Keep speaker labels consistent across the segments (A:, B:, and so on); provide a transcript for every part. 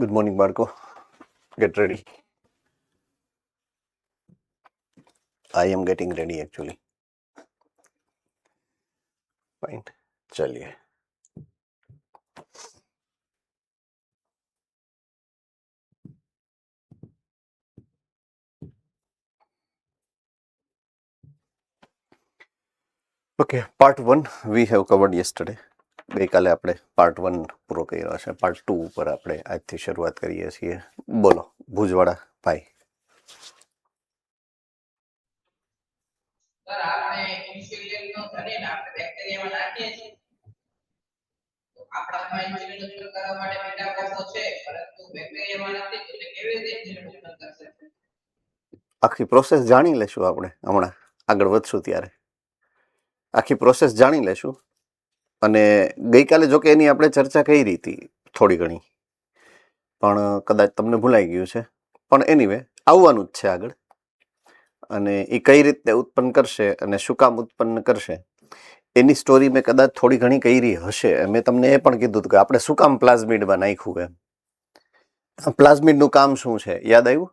A: Good morning, Marco. Get ready. I am getting ready actually. Fine. चलिए. Okay, part 1 we have covered yesterday. ગઈકાલે આપણે part 1 પૂરો કર્યો છે. પાર્ટ 2 ઉપર આપણે આજથી શરૂઆત કરીએ છીએ. બોલો ભુજવાડા ભાઈ.
B: સર આપણે ઇન્સ્યુલિન નો ધરીને આપણે બેક્ટેરિયામાં નાખીએ છીએ તો આપણામાં ઇન્સ્યુલિન ઉત્પન્ન કરવા માટે બીટા કોષો છે પરંતુ બેક્ટેરિયામાં નથી તો તે કેવી રીતે ઇન્સ્યુલિન ઉત્પન્ન કરશે?
A: આખી પ્રોસેસ જાણી લેશું આપણે હમણાં આગળ વધશું ત્યારે. આખી પ્રોસેસ જાણી લેશું. અને ગઈકાલે જો કે એની આપણે ચર્ચા કરી હતી થોડી ઘણી, પણ કદાચ તમને ભૂલાઈ ગયું છે. પણ એનીવે આવવાનું જ છે આગળ. અને એ કઈ રીતે ઉત્પન્ન કરશે અને શું કામ ઉત્પન્ન કરશે એની સ્ટોરી મેં કદાચ થોડી ઘણી કરી હશે. મેં તમને એ પણ કીધું કે આપણે શું કામ પ્લાઝમિડમાં નાખ્યું એમ. પ્લાઝમિડનું કામ શું છે યાદ આવ્યું?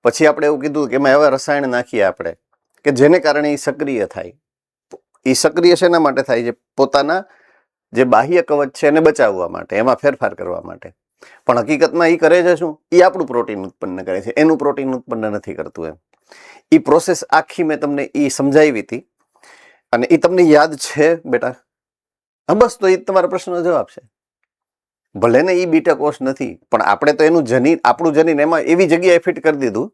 A: પછી આપણે એવું કીધું કે એમાં એવા રસાયણ નાખીએ આપણે કે જેને કારણે એ સક્રિય થાય. એ સક્રિય શેના માટે થાય છે? પોતાના જે બાહ્ય કવચ છે એને બચાવવા માટે, એમાં ફેરફાર કરવા માટે. પણ હકીકતમાં એ કરે છે શું? એ આપણું પ્રોટીન ઉત્પન્ન કરે છે, એનું પ્રોટીન ઉત્પન્ન નથી કરતું એમ. એ પ્રોસેસ આખી મેં તમને એ સમજાવી હતી અને એ તમને યાદ છે બેટા? હા બસ, તો એ તમારા પ્રશ્નનો જવાબ છે. ભલે ને એ બીટા કોષ નથી, પણ આપણે તો એનું જનીન, આપણું જનીન એમાં એવી જગ્યાએ ફિટ કરી દીધું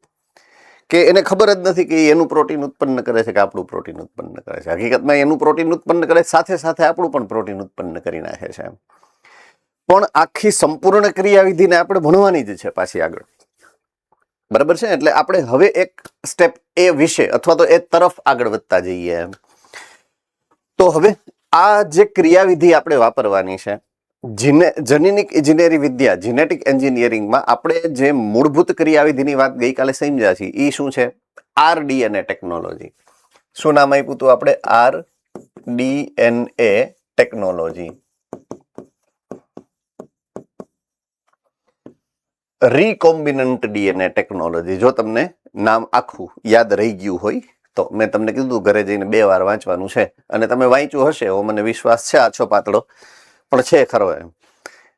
A: કે એને ખબર જ નથી કે એનું પ્રોટીન ઉત્પન્ન કરે છે કે આપણું પ્રોટીન ઉત્પન્ન કરે છે. હકીકતમાં એનું પ્રોટીન ઉત્પન્ન કરે સાથે સાથે આપણું પણ પ્રોટીન ઉત્પન્ન કરી નાખે છે એમ. પણ આખી સંપૂર્ણ ક્રિયાવિધિને આપણે ભણવાની જ છે પાછી આગળ. બરાબર છે? એટલે આપણે હવે એક સ્ટેપ એ વિશે અથવા તો એ તરફ આગળ વધતા જઈએ એમ. તો હવે આ જે ક્રિયાવિધિ આપણે વાપરવાની છે, જનીનિક ઇજનેરી વિદ્યા, જીનેટિક એન્જિનિયરિંગમાં આપણે જે મૂળભૂત ક્રિયાવિધિની વાત ગઈકાલે સમજ્યા છીએ, એ શું છે? RDNA technology. શું નામ આપ્યું હતું આપણે? RDNA technology. Recombinant DNA technology. જો તમને નામ આખું યાદ રહી ગયું હોય તો મેં તમને કીધું ઘરે જઈને 2 વાર વાંચવાનું છે અને તમે વાંચ્યું હશે એવો મને વિશ્વાસ છે. આછો પાતળો પણ છે ખરો એમ,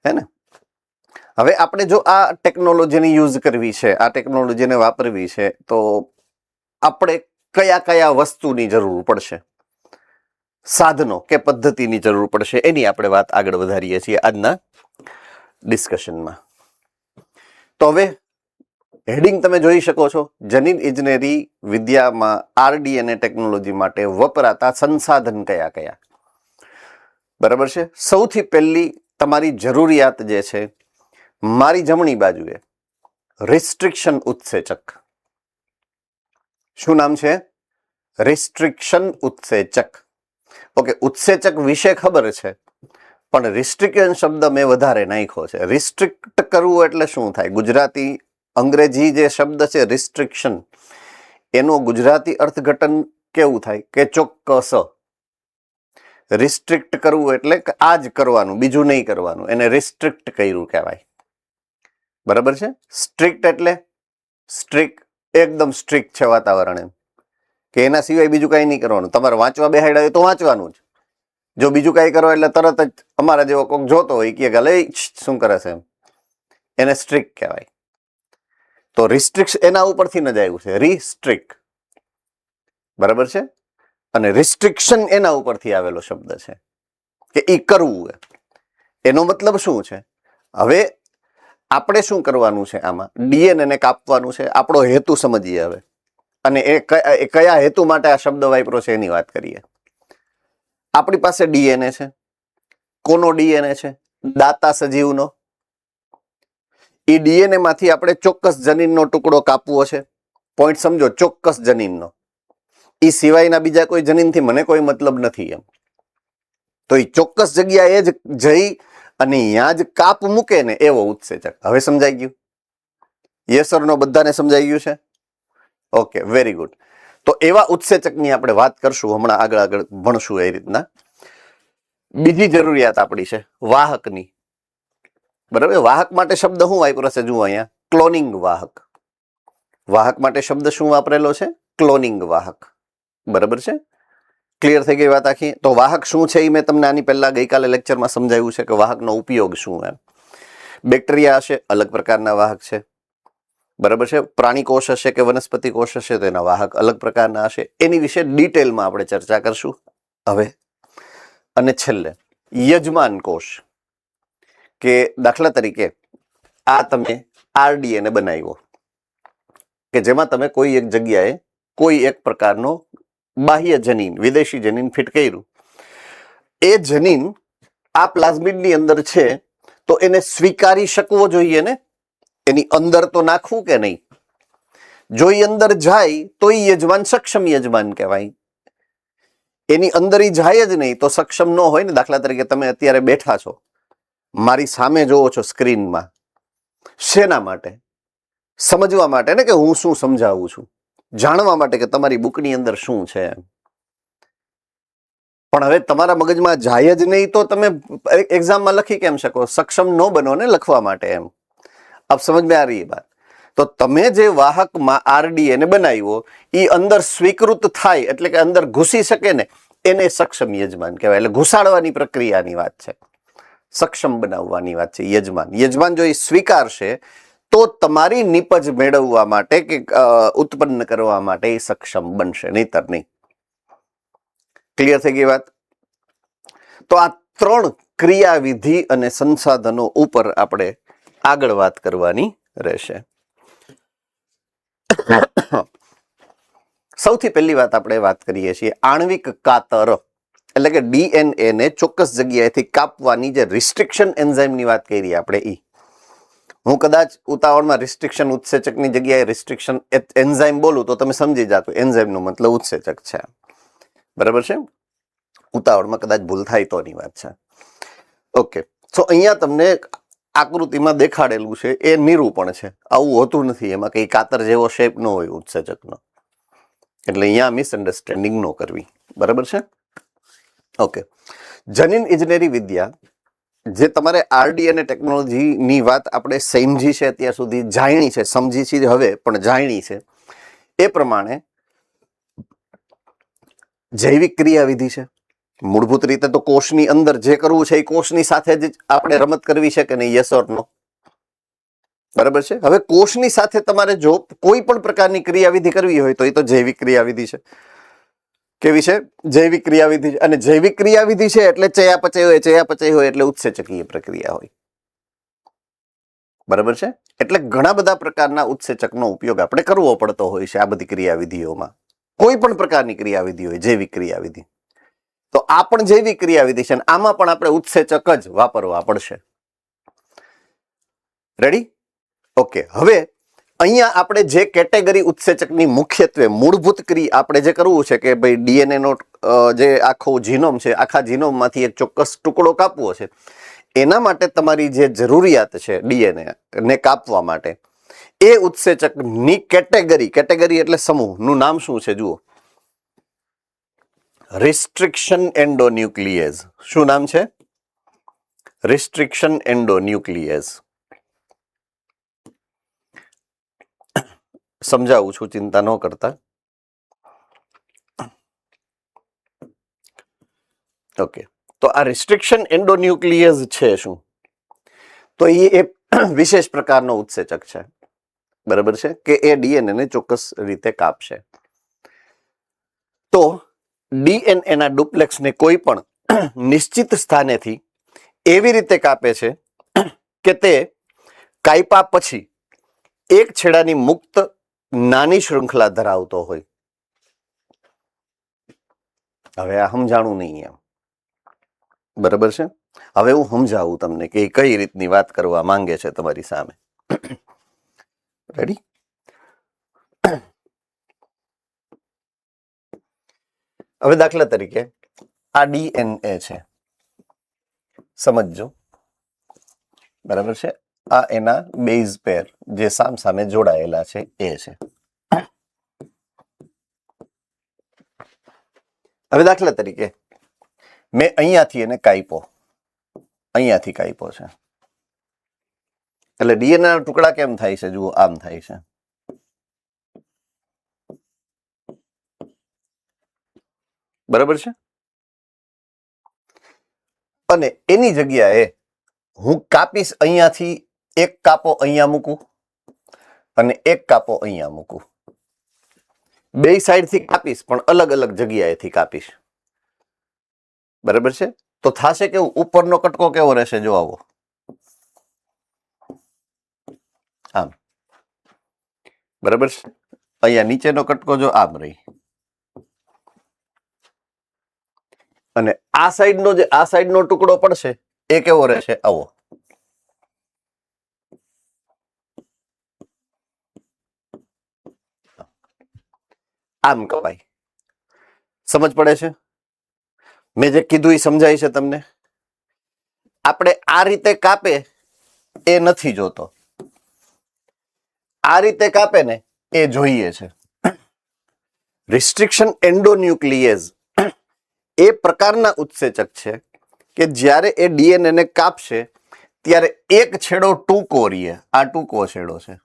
A: હે ને? હવે આપણે જો આ ટેકનોલોજીને યુઝ કરવી છે, આ ટેકનોલોજીને વાપરવી છે, તો આપણે કયા કયા વસ્તુની જરૂર પડશે, સાધનો કે પદ્ધતિની જરૂર પડશે, એની આપણે વાત આગળ વધારીએ છીએ આજના ડિસ્કશનમાં. તો હવે હેડિંગ તમે જોઈ શકો છો, જનીન ઇજનેરી વિદ્યામાં RDNA ટેકનોલોજી માટે વપરાતા સંસાધન કયા કયા. બરાબર છે? સૌથી પહેલી તમારી જરૂરિયાત જે છે, મારી જમણી બાજુએ રિસ્ટ્રિક્શન ઉત્સેચક. શું નામ છે? રિસ્ટ્રિક્શન ઉત્સેચક. ઓકે, ઉત્સેચક વિશે ખબર છે, પણ રિસ્ટ્રિક્શન શબ્દ મેં વધારે નાખ્યો છે. રિસ્ટ્રિક્ટ કરવું એટલે શું થાય? ગુજરાતી અંગ્રેજી જે શબ્દ છે રિસ્ટ્રિક્શન, એનો ગુજરાતી અર્થઘટન કેવું થાય કે ચોક્કસ. રિસ્ટ્રિક્ટ કરવું એટલે આ જ કરવાનું, બીજું નહીં કરવાનું, એને રિસ્ટ્રિક્ટ કર્યું કહેવાય. બરાબર છે? સ્ટ્રિક્ટ એટલે સ્ટ્રિક્ટ, એકદમ સ્ટ્રિક્ટ છે વાતાવરણ એમ, કે એના સિવાય બીજું કઈ નહીં કરવાનું. તમારે વાંચવા બેહાડ્યા તો વાંચવાનું જ. જો બીજું કઈ કરો એટલે તરત જ અમારા જેવો કોઈક જોતો હોય કે લે શું કરે છે એમ, એને સ્ટ્રિક્ટ કહેવાય. તો રિસ્ટ્રિક્શન એના ઉપરથી ન જ આવ્યું છે, રિસ્ટ્રિક્ટ. બરાબર છે? અને રિસ્ટ્રિક્શન એના ઉપરથી આવેલો શબ્દ છે કે ઈ કરવું. એનો મતલબ શું છે? હવે આપણે શું કરવાનું છે આમાં? ડીએનએ ને કાપવાનું છે. આપણો હેતુ સમજીએ હવે, અને એ કયા હેતુ માટે આ શબ્દ વાપર્યો છે એની વાત કરીએ. આપણી પાસે ડીએનએ છે. કોનો ડીએનએ છે? દાતા સજીવનો. એ ડીએનએ માંથી આપણે ચોક્કસ જનીનનો ટુકડો કાપવો છે. પોઈન્ટ સમજો, ચોક્કસ જનીનનો. એ સિવાયના બીજા કોઈ જનીનથી મને કોઈ મતલબ નથી એમ. તો એ ચોક્કસ જગ્યાએ જ જઈ અને ત્યાં જ કાપ મૂકે ને એવો ઉત્સેચક. હવે સમજાઈ ગયું? યસ ઓર નો? બધાને સમજાઈ ગયું છે? Okay, very good. તો એવા ઉત્સેચકની આપણે વાત કરશું હમણાં, આગળ ભણશું એ રીતના. બીજી જરૂરિયાત આપણી છે વાહકની. બરાબર. વાહક માટે શબ્દ શું વાપરો છે જુઓ અહીંયા, ક્લોનિંગ વાહક. વાહક માટે શબ્દ શું વાપરેલો છે? ક્લોનિંગ વાહક. બરાબર છે. ક્લિયર થઈ ગઈ વાત આખી. તો વાહક શું છે એ મેં તમને આની પહેલા ગઈકાલે લેક્ચરમાં સમજાવ્યું છે કે વાહકનો ઉપયોગ શું એમ. બેક્ટેરિયા હશે અલગ પ્રકારના વાહક છે. બરાબર છે. પ્રાણી કોષ હશે કે વનસ્પતિ કોષ હશે તો એના વાહક અલગ પ્રકારના હશે. એની વિશે ડિટેલમાં આપણે ચર્ચા કરશું હવે. અને છેલ્લે યજમાન કોષ, કે દાખલા તરીકે આ તમે આરડીએને બનાવ્યો કે જેમાં તમે કોઈ એક જગ્યાએ કોઈ એક પ્રકારનો બાહ્ય જનીન, વિદેશી જનીન ફિટ કર્યું. એ જનીન આ પ્લાઝમિડની અંદર છે તો એને સ્વીકારી શકવો જોઈએ ને. એની અંદર તો નાખવું કે નહીં? જો એ અંદર જાય તો એ યજમાન સક્ષમ યજમાન કહેવાય. એની અંદર એ જાય જ નહીં તો સક્ષમ ન હોય ને. દાખલા તરીકે તમે અત્યારે બેઠા છો, મારી સામે જોવો છો સ્ક્રીનમાં. શેના માટે? સમજવા માટે ને, કે હું શું સમજાવું છું, જાણવા માટે કે તમારી બુકની અંદર શું છે. પણ હવે તમારા મગજમાં જાય જ નહીં તો તમે એક્ઝામમાં લખી કેમ શકો? સક્ષમ ન બનો ને લખવા માટે એમ. આપ સમજ में आ रही है बात? તો તમે જે વાહકમાં આરડીએને બનાવ્યો એ અંદર સ્વીકૃત થાય એટલે કે અંદર ઘૂસી શકે ને, એને સક્ષમ યજમાન કહેવાય. એટલે ઘુસાડવાની પ્રક્રિયાની વાત છે, સક્ષમ બનાવવાની વાત છે. યજમાન જો એ સ્વીકારશે તો તમારી નીપજ મેળવવા માટે કે ઉત્પન્ન કરવા માટે એ સક્ષમ બનશે, નહીતર નહીં. ક્લિયર થઈ ગઈ વાત? તો આ 3 ક્રિયાવિધિ અને સંસાધનો ઉપર આપણે આગળ વાત કરવાની રહેશે. સૌથી પહેલી વાત આપણે વાત કરીએ છીએ આણ્વિક કાતર, એટલે કે ડીએનએ ને ચોક્કસ જગ્યાએથી કાપવાની જે રિસ્ટ્રિક્શન એન્ઝાઇમની વાત કરી આપણે. હું કદાચ ઉતાવળમાં રિસ્ટ્રિક્શન ઉત્સેચકની જગ્યાએ રિસ્ટ્રિક્શન એન્ઝાઇમ બોલું તો તમે સમજી જાતો એન્ઝાઇમનો મતલબ ઉત્સેચક છે. બરાબર છે. ઉતાવળમાં કદાચ ભૂલ થાય તોની વાત છે. ઓકે. તો અહીંયા તમને આકૃતિમાં દેખાડેલું છે એ નિરૂપણ છે. આવું હોતું નથી, એમાં કઈ કાતર જેવો શેપ ન હોય ઉત્સેચકનો. એટલે અહીંયા મિસઅન્ડરસ્ટેન્ડિંગ ન કરવી. બરાબર છે. ઓકે. જનીન ઇજનેરી વિદ્યા, જે તમારે આરડીએનએ ટેકનોલોજીની વાત આપણે સમજી છે અત્યાર સુધી, જાણી છે, સમજી છે હવે પણ જાણી છે, એ પ્રમાણે જૈવિક ક્રિયાવિધિ છે. મૂળભૂત રીતે તો કોષની અંદર જે કરવું છે એ કોષની સાથે જ આપણે રમત કરવી છે કે નહીં? યસ ઓર નો? બરાબર છે. હવે કોષની સાથે તમારે જો કોઈ પણ પ્રકારની ક્રિયાવિધિ કરવી હોય તો એ તો જૈવિક ક્રિયાવિધિ છે. કેવી છે? જૈવિક ક્રિયાવિધિ છે. અને જૈવિક ક્રિયાવિધિ છે એટલે ચયાપચય હોય, ચયાપચય હોય એટલે ઉત્સેચકીય પ્રક્રિયા હોય. બરાબર છે. એટલે ઘણા બધા પ્રકારના ઉત્સેચકનો ઉપયોગ આપણે કરવો પડતો હોય છે આ બધી ક્રિયાવિધિઓમાં. કોઈ પણ પ્રકારની ક્રિયાવિધિ હોય, જૈવિક ક્રિયાવિધિ. તો આ પણ જૈવિક ક્રિયાવિધિ છે, આમાં પણ આપણે ઉત્સેચક જ વાપરવા પડશે. રેડી? ઓકે. હવે અહીંયા આપણે જે કેટેગરી ઉત્સેચકની મુખ્યત્વે મૂળભૂત ક્રિયા આપણે જે કરવું છે કે ભાઈ ડીએનએ નો જે આખો જીનોમ છે, આખા જીનોમમાંથી એક ચોક્કસ ટુકડો કાપવો છે, એના માટે તમારી જે જરૂરિયાત છે ડીએનએ ને કાપવા માટે, એ ઉત્સેચકની કેટેગરી એટલે સમૂહનું નામ શું છે? જુઓ, રિસ્ટ્રિક્શન એન્ડોન્યુક્લિયેઝ. શું નામ છે? રિસ્ટ્રિક્શન એન્ડોન્યુક્લિયેઝ. સમજાવું છું, ચિંતા ન કરતા. ઓકે. તો આ રિસ્ટ્રિક્શન એન્ડોન્યુક્લિયેઝ છે શું? તો એ વિશેષ પ્રકારનો ઉત્સેચક છે. બરાબર છે. કે એ ડીએનએ ને ચોક્કસ રીતે કાપશે. તો ડીએનએ ના ડુપ્લેક્સને કોઈ પણ નિશ્ચિત સ્થાનેથી એવી રીતે કાપે છે કે તે કાપ્યા પછી એક છેડાની મુક્ત નાની શૃંખલા ધરાવતો હોય. હવે આ સમજાણું નહીં એમ. બરાબર છે. હવે હું સમજાવું તમને કે કઈ રીતની વાત કરવા માંગે છે તમારી સામે. રેડી? હવે દાખલા તરીકે આ ડીએનએ છે, સમજજો. બરાબર છે. આ એના બેઝ પેર જે સામે જોડાયેલા છે એ છે. હવે દાખલા તરીકે મેં અહીંયાથી એને કાપ્યો, અહીંયાથી કાપ્યો છે. એટલે ડીએનએ ના ટુકડા કેમ થાય છે? જુઓ, આમ થાય છે. બરાબર છે. અને એની જગ્યાએ હું કાપીશ, અહીંયાથી એક કાપો અહીંયા મૂકું અને એક કાપો અહીંયા મૂકું. બે સાઈડથી કાપીશ પણ અલગ અલગ જગ્યાએથી કાપીશ. બરાબર છે. તો થશે કેવું? ઉપરનો કટકો કેવો રહેશે? જો આવો, આમ. બરાબર છે. અહીંયા નીચેનો કટકો જો આમ રહી, અને આ સાઈડનો ટુકડો પડશે એ કેવો રહેશે? આવો. આમ કપાય. સમજ પડે છે? મેં જે કીધું એ સમજાય છે તમને? આપણે આ રીતે કાપે એ નથી જોતો, આ રીતે કાપે ને એ જોઈએ છે. રિસ્ટ્રિક્શન એન્ડોન્યુક્લિયેઝ એ પ્રકારના ઉત્સેચક છે કે જ્યારે એ ડીએનએ ને કાપશે ત્યારે એક છેડો ટૂંકો રહીએ. આ ટૂંકો છેડો છે,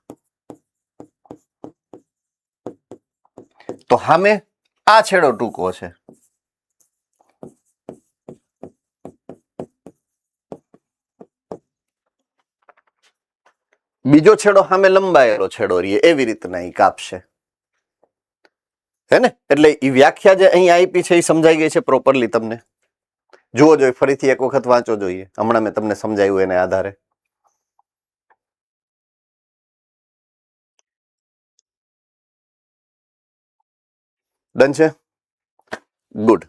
A: તો સામે આ છેડો ટૂંકો છે. બીજો છેડો સામે લંબાયેલો છેડો રહીએ. એવી રીતના એ કાપશે, હે ને? એટલે એ વ્યાખ્યા જે અહીં આપી છે એ સમજાઈ ગઈ છે પ્રોપરલી તમને? જુઓ જોઈએ, ફરીથી એક વખત વાંચો જોઈએ. હમણાં મેં તમને સમજાવ્યું એને આધારે. ડન છે? ગુડ.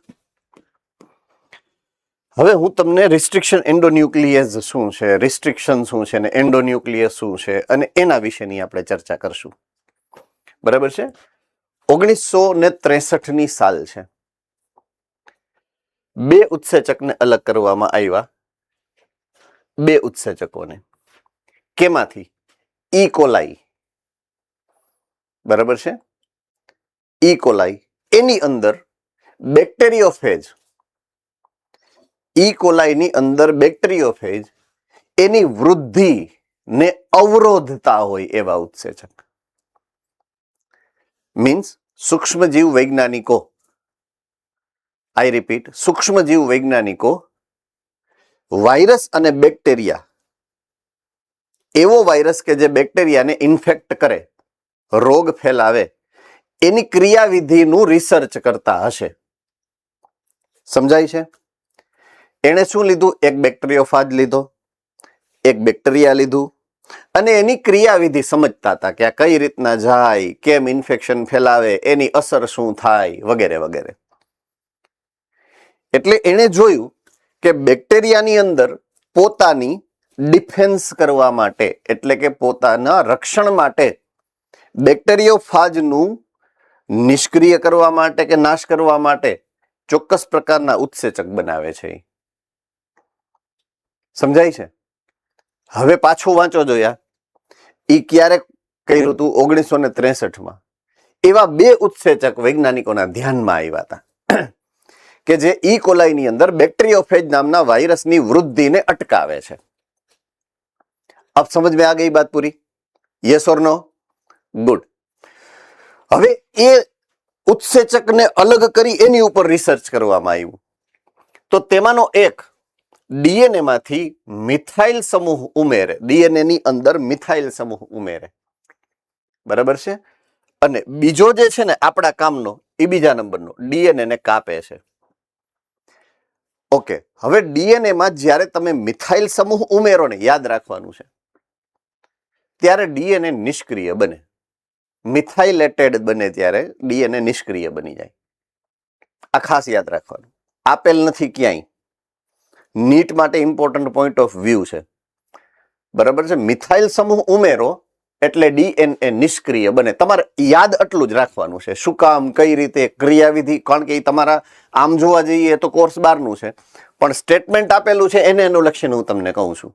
A: હવે હું તમને રિસ્ટ્રિક્શન એન્ડોન્યુક્લિયેઝ શું છે, રિસ્ટ્રિક્શન શું છે, ને એન્ડોન્યુક્લિયસ શું છે, અને એના વિશેની આપણે ચર્ચા કરશું. બરાબર છે. 1963 ની સાલ છે. બે ઉત્સેચકને અલગ કરવામાં આવ્યા. બે ઉત્સેચકોને કેમાંથી? ઈ કોલાઈ. બરાબર છે. ઈ કોલાઈ, એની અંદર બેક્ટેરિયોફેજ. ઈ કોલાઈની અંદર બેક્ટેરિયોફેજ એની વૃદ્ધિ ને અવરોધતા હોય એવા ઉત્સેચક. મીન્સ સૂક્ષ્મજીવ વૈજ્ઞાનિકો, આઈ રિપીટ, સૂક્ષ્મજીવ વૈજ્ઞાનિકો વાયરસ અને બેક્ટેરિયા, એવો વાયરસ કે જે બેક્ટેરિયાને ઇન્ફેક્ટ કરે, રોગ ફેલાવે, એની ક્રિયાવિધિનું રિસર્ચ કરતા હશે. સમજાય છે? એણે શું લીધું? એક બેક્ટેરિયોફાજ લીધો, એક બેક્ટેરિયા લીધું, અને એની ક્રિયાવિધિ સમજતા હતા કે આ કઈ રીતના જાય, કેમ ઇન્ફેક્શન ફેલાવે, એની અસર શું થાય, વગેરે વગેરે. એટલે એણે જોયું કે બેક્ટેરિયાની અંદર પોતાની ડિફેન્સ કરવા માટે, એટલે કે પોતાના રક્ષણ માટે, બેક્ટેરિયોફાજનું નિષ્ક્રિય કરવા માટે કે નાશ કરવા માટે ચોક્કસ પ્રકારના ઉત્સેચક બનાવે છે. સમજાય છે? હવે પાછું વાંચો જોયા. ઈ ક્યારે કર્યું હતું? 1963માં. એવા બે ઉત્સેચક વૈજ્ઞાનિકોના ધ્યાનમાં આવ્યા હતા કે જે ઈ કોલાઈની અંદર બેક્ટેરિયોફેજ નામના વાયરસની વૃદ્ધિને અટકાવે છે. अब समझ में आ गई बात पूरी? यस और नो? गुड. હવે એ ઉત્સેચકને અલગ કરી એની ઉપર રિસર્ચ કરવામાં આવ્યું. તો તેમાંનો એક ડીએનએ માંથી મિથાઇલ સમૂહ ઉમેરે, ડીએનએ ની અંદર મિથાઇલ સમૂહ ઉમેરે. બરાબર છે. અને બીજો જે છે ને આપણા કામનો, એ બીજા નંબરનો ડીએનએ ને કાપે છે. ઓકે. હવે ડીએનએ માં જ્યારે તમે મિથાઇલ સમૂહ ઉમેરો ને, યાદ રાખવાનું છે, ત્યારે ડીએનએ નિષ્ક્રિય બને. મિથાઇલેટેડ બને ત્યારે ડીએનએ નિષ્ક્રિય બની જાય. આ ખાસ યાદ રાખવાનું. આપેલ નથી ક્યાંય. નીટ માટે ઇમ્પોર્ટન્ટ પોઈન્ટ ઓફ વ્યૂ છે. બરાબર છે. મિથાઇલ સમૂહ ઉમેરો એટલે ડીએનએ નિષ્ક્રિય બને. તમારે યાદ આટલું જ રાખવાનું છે. શું કામ, કઈ રીતે, ક્રિયાવિધિ, કારણ કે તમારા આમ જોવા જઈએ તો કોર્સ 12નું છે, પણ સ્ટેટમેન્ટ આપેલું છે એને અનુલક્ષીને હું તમને કહું છું.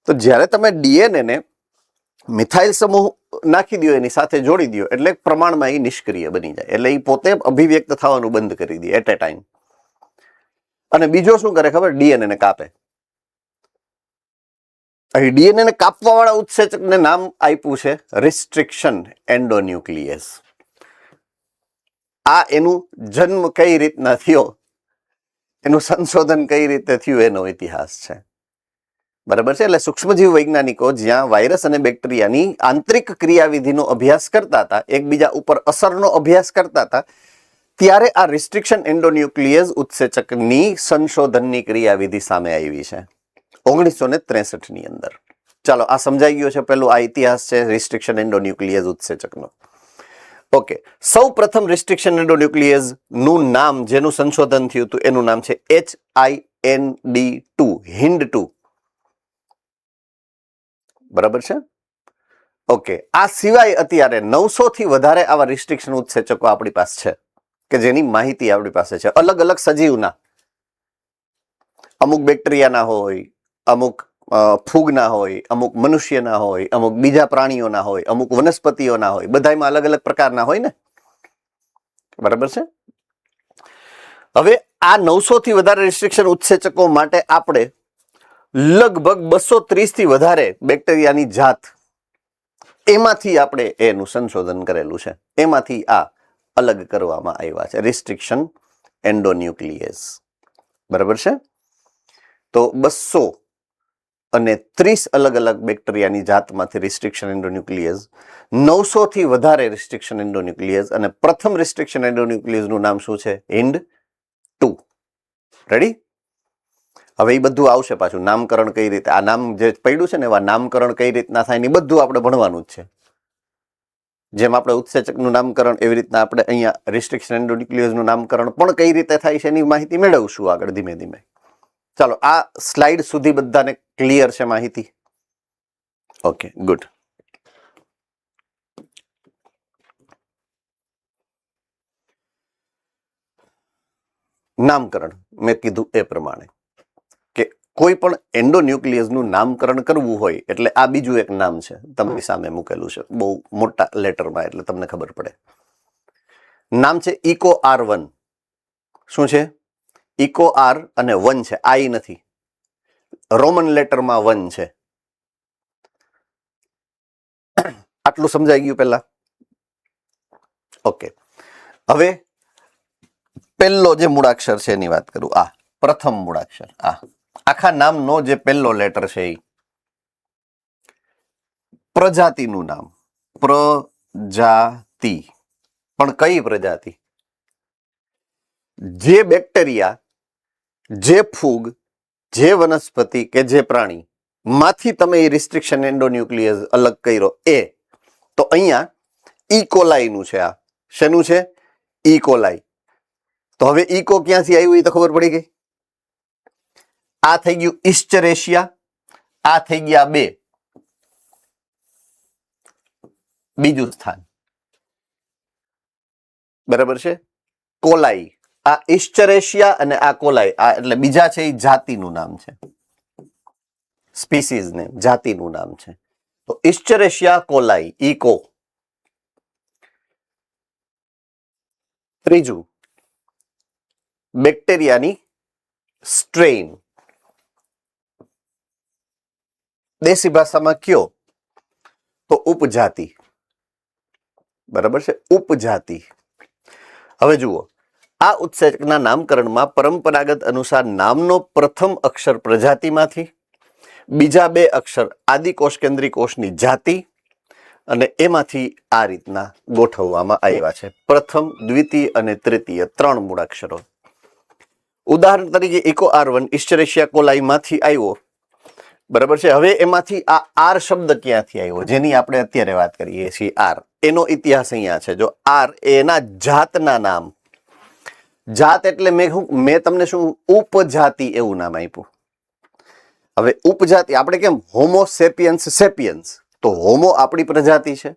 A: તો જ્યારે તમે ડીએનએ ને મિથાઇલ સમૂહ નાખી દો, એની સાથે જોડી દો, એટલે પ્રમાણમાં એ નિષ્ક્રિય બની જાય. એટલે એ પોતે અભિવ્યક્ત થવાનું બંધ કરી દે એટ એ ટાઈમ. અને બીજો શું કરે ખબર? ડીએનએ ને કાપે. અહીં ડીએનએ ને કાપવા વાળા ઉત્સેચકને નામ આપ્યું છે રિસ્ટ્રિક્શન એન્ડોન્યુક્લિયસ. આ એનું જન્મ કઈ રીતના થયો, એનું સંશોધન કઈ રીતે થયું એનો ઇતિહાસ છે. બરાબર છે. એટલે સૂક્ષ્મજીવ વૈજ્ઞાનિકો જ્યાં વાયરસ અને બેક્ટેરિયાની આંતરિક ક્રિયાવિધિનો અભ્યાસ કરતા હતા, એકબીજા ઉપર અસરનો અભ્યાસ કરતા હતા, ત્યારે આ રિસ્ટ્રિક્શન એન્ડોન્યુક્લિયસ ઉત્સેચકની સંશોધનની ક્રિયાવિધિ સામે આવી છે 1963 ની અંદર. ચાલો આ સમજાઈ ગયો છે. પેલું આ ઇતિહાસ છે રિસ્ટ્રિક્શન એન્ડોન્યુક્લિયસ ઉત્સેચકનો. ઓકે, સૌ પ્રથમ રિસ્ટ્રિક્શન એન્ડોન્યુક્લિયસ નું નામ જેનું સંશોધન થયું હતું એનું નામ છે HIND2, HIND2. બરાબર છે. ઓકે, આ સિવાય અત્યારે 900 થી વધારે આવા રિસ્ટ્રિક્શન ઉત્સેચકો આપણી પાસે છે કે જેની માહિતી આપણી પાસે છે. અલગ અલગ સજીવના, અમુક બેક્ટેરિયાના હોય, અમુક ફૂગના હોય, અમુક મનુષ્યના હોય, અમુક બીજા પ્રાણીઓના હોય, અમુક વનસ્પતિઓના હોય, બધામાં અલગ અલગ પ્રકારના હોય ને. બરાબર છે. હવે આ 900 થી વધારે રિસ્ટ્રિક્શન ઉત્સેચકો માટે આપણે લગભગ 230 થી વધારે બેક્ટેરિયાની જાત એમાંથી આપણે એનું સંશોધન કરેલું છે. એમાંથી આ અલગ કરવામાં આવ્યા છે રિસ્ટ્રિક્શન એન્ડોન્યુક્લિયસ. બરાબર છે. તો 230 અલગ અલગ બેક્ટેરિયાની જાતમાંથી રિસ્ટ્રિક્શન એન્ડોન્યુક્લિયસ, 900 થી વધારે રિસ્ટ્રિક્શન એન્ડોન્યુક્લિયસ, અને પ્રથમ રિસ્ટ્રિક્શન એન્ડોન્યુક્લિયસનું નામ શું છે? HIND2. રેડી? હવે એ બધું આવશે પાછું. નામકરણ કઈ રીતે, આ નામ જે પડ્યું છે ને એવા નામકરણ કઈ રીતના થાય ને બધું આપણે ભણવાનું જ છે. જેમ આપણે ઉત્સેચકનું નામકરણ એવી રીતના આપણે અહીંયા રિસ્ટ્રિક્શન એન્ડોન્યુક્લિયસનું નામકરણ પણ કઈ રીતે થાય છે એની માહિતી મેળવશું આગળ ધીમે ધીમે. ચાલો આ સ્લાઇડ સુધી બધાને ક્લિયર છે માહિતી? Okay, good. નામકરણ મેં કીધું એ પ્રમાણે કે કોઈ પણ એન્ડોન્યુક્લિયસનું નામકરણ કરવું હોય એટલે આ બીજું એક નામ છે તમારી સામે મૂકેલું છે બહુ મોટા લેટરમાં, એટલે તમને ખબર પડે. નામ છે EcoR1. શું છે? EcoR અને 1 છે, I નથી, રોમન લેટરમાં 1 છે. આટલું સમજાઈ ગયું પહેલા? ઓકે, હવે પહેલો જે મૂળાક્ષર છે એની વાત કરું. આ પ્રથમ મૂળાક્ષર, આ આખા નામનો જે પહેલો લેટર છે એ પ્રજાતિનું નામ. પ્રજાતિ. પણ કઈ પ્રજાતિ? જે બેક્ટેરિયા, જે ફૂગ, જે વનસ્પતિ કે જે પ્રાણી માંથી તમે એ રિસ્ટ્રિક્શન એન્ડોન્યુક્લિયસ અલગ કર્યો એ. તો અહીંયા ઇકોલાઈ નું છે. આ શેનું છે? ઇકોલાઈ. તો હવે ઇકો ક્યાંથી આવ્યું એ તો ખબર પડી ગઈ. આ થઈ ગયું ઇસ્ચરેશિયા, આ થઈ ગયા 2, બીજું સ્થાન. બરાબર છે. કોલાઈ. આ ઇસ્ચરેશિયા અને આ કોલાઈ, આ એટલે બીજા છે એ જાતિનું નામ છે, સ્પીસીઝ ને જાતિનું નામ છે. તો ઇસ્ચરેશિયા કોલાઈ, ઇકો. ત્રીજું બેક્ટેરિયાની સ્ટ્રેઇન. દેશી ભાષામાં કયો તો ઉપજાતિ. બરાબર છે, ઉપજાતિ. હવે જુઓ, આ ઉત્સેચકના નામકરણમાં પરંપરાગત અનુસાર નામનો પ્રથમ અક્ષર પ્રજાતિમાંથી, બીજા 2 અક્ષર આદિકોષ કેન્દ્રી કોષની જાતિ, અને એમાંથી આ રીતના ગોઠવવામાં આવ્યા છે. પ્રથમ, દ્વિતીય અને તૃતીય 3 મૂળાક્ષરો. ઉદાહરણ તરીકે EcoR1 ઇસ્ચરેશિયા કોલાઈ માંથી આવ્યો. બરાબર છે. હવે એમાંથી આ R શબ્દ ક્યાંથી આવ્યો જેની આપણે અત્યારે વાત કરીએ છીએ, R, એનો ઇતિહાસ અહીંયા છે. જો R એના જાતના નામ, જાત એટલે મેં તમને શું ઉપજાતિ એવું નામ આપ્યું. હવે ઉપજાતિ આપણે કેમ હોમો સેપિયન્સ સેપિયન્સ, તો હોમો આપણી પ્રજાતિ છે,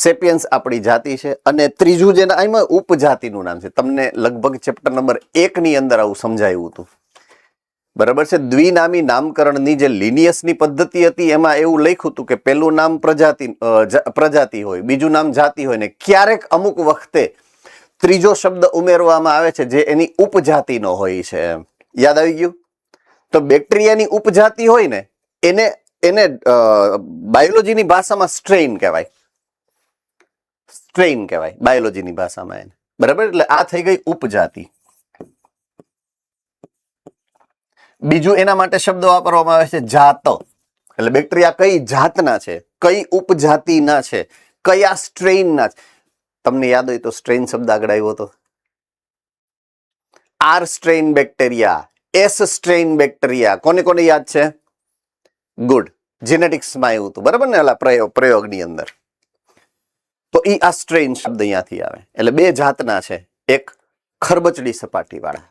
A: સેપિયન્સ આપણી જાતિ છે, અને ત્રીજું જેના આમાં ઉપજાતિનું નામ છે. તમને લગભગ ચેપ્ટર નંબર 1 ની અંદર આવું સમજાયું હતું. બરાબર છે. દ્વિનામી નામકરણની જે લિનિયસની પદ્ધતિ હતી એમાં એવું લખ્યું હતું કે પેલું નામ પ્રજાતિ હોય, બીજું નામ જાતિ હોય, ને ક્યારેક અમુક વખતે ત્રીજો શબ્દ ઉમેરવામાં આવે છે જે એની ઉપજાતિનો હોય છે. યાદ આવી ગયું? તો બેક્ટેરિયાની ઉપજાતિ હોય ને એને એને બાયોલોજીની ભાષામાં સ્ટ્રેઇન કહેવાય, સ્ટ્રેઇન કહેવાય બાયોલોજીની ભાષામાં એને, બરાબર. એટલે આ થઈ ગઈ ઉપજાતિ. બીજું એના માટે શબ્દ વાપરવામાં આવે છે જાત. એટલે બેક્ટેરિયા કઈ જાતના છે, કઈ ઉપજાતિના છે, કયા સ્ટ્રેઇનના છે. તમને યાદ હોય તો સ્ટ્રેઇન શબ્દ આગળ આવ્યો હતો. R strain bacteria, S strain bacteria, કોને કોને યાદ છે? ગુડ, જેનેટિક્સમાં આવ્યું હતું, બરાબર ને, ઓલા પ્રયોગની અંદર. તો ઈ આ સ્ટ્રેઇન શબ્દ અહીંયાથી આવે. એટલે બે જાતના છે, એક ખરબચડી સપાટી વાળા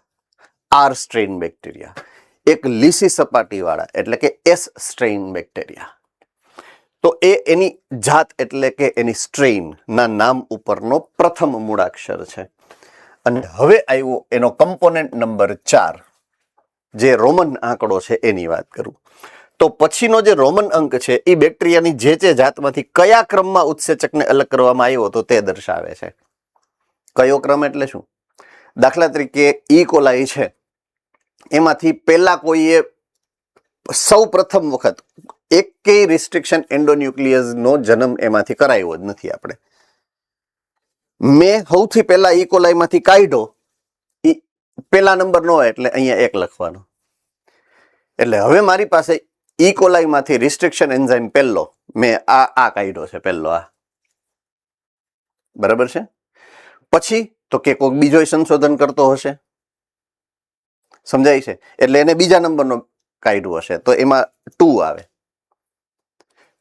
A: આર સ્ટ્રેઇન બેક્ટેરિયા, એક લીસી સપાટી વાળા એટલે કે એસ સ્ટ્રેઇન બેક્ટેરિયા. તો એ એની જાત એટલે કે એની સ્ટ્રેઇન ના નામ ઉપરનો પ્રથમ મૂળાક્ષર છે. અને હવે આવ્યો એનો કમ્પોનેન્ટ નંબર 4, જે રોમન આંકડો છે એની વાત કરું તો પછીનો જે રોમન અંક છે એ બેક્ટેરિયાની જે જાતમાંથી કયા ક્રમમાં ઉત્સેચકને અલગ કરવામાં આવ્યો હતો તે દર્શાવે છે. કયો ક્રમ એટલે શું? દાખલા તરીકે ઈ કોલાઈ છે, એમાંથી પહેલા કોઈએ સૌ પ્રથમ વખત એકેય રિસ્ટ્રિક્શન એન્ડોન્યુક્લિયસનો જન્મ એમાંથી કરાયો જ નથી. આપણે મેં સૌથી પહેલા ઈ કોલાઈમાંથી કાઢ્યો, ઈ પહેલા નંબર નો હોય એટલે અહીંયા 1 લખવાનો. એટલે હવે મારી પાસે ઈ કોલાઈમાંથી રિસ્ટ્રિક્શન એન્ઝાઇમ પહેલો મેં આ કાઢ્યો છે, પહેલો આ, બરાબર છે. પછી તો કે કોઈ બીજો સંશોધન કરતો હશે, સમજાય છે, એટલે એને બીજા નંબરનો કાઢ્યો હશે તો એમાં 2 આવે.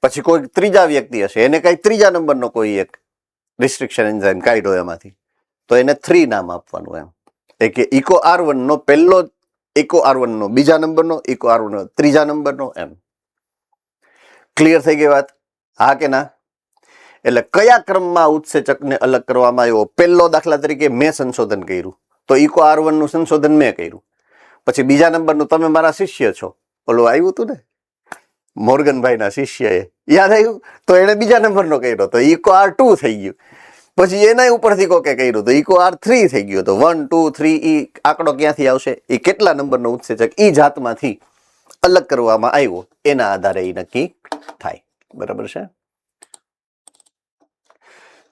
A: પછી કોઈ ત્રીજા વ્યક્તિ હશે, એને કઈ ત્રીજા નંબરનો કોઈ એક રિસ્ટ્રિક્શન એન્ઝાઇમ કાઢ્યો એમાંથી, તો એને 3 નામ આપવાનું. એમ એ કે ઇકો R1 નો પહેલો, ઇકો R1 નો બીજા નંબરનો, ઇકો R1 નો ત્રીજા નંબરનો. એમ ક્લિયર થઈ ગઈ વાત? હા કે ના? એટલે કયા ક્રમમાં ઉત્સેચકને અલગ કરવામાં આવ્યો? પહેલો દાખલા તરીકે મેં સંશોધન કર્યું તો ઇકો R1 નું સંશોધન મેં કર્યું. પછી બીજા નંબરનું તમે મારા શિષ્ય છો, ઓલું આવ્યું હતું ને મોર્ગનભાઈના શિષ્યએ, યાદ આવ્યું? તો એને બીજા નંબરનો કર્યો તો ઇકો R2 થઈ ગયું. પછી એના ઉપરથી કોકે કર્યું તો ઇકો R3 થઈ ગયું. તો 1 2 3 ઈ આંકડો ક્યાંથી આવશે? એ કેટલા નંબરનો ઉત્સેચક ઈ જાતમાંથી અલગ કરવામાં આવ્યો એના આધારે એ નક્કી થાય. બરાબર છે?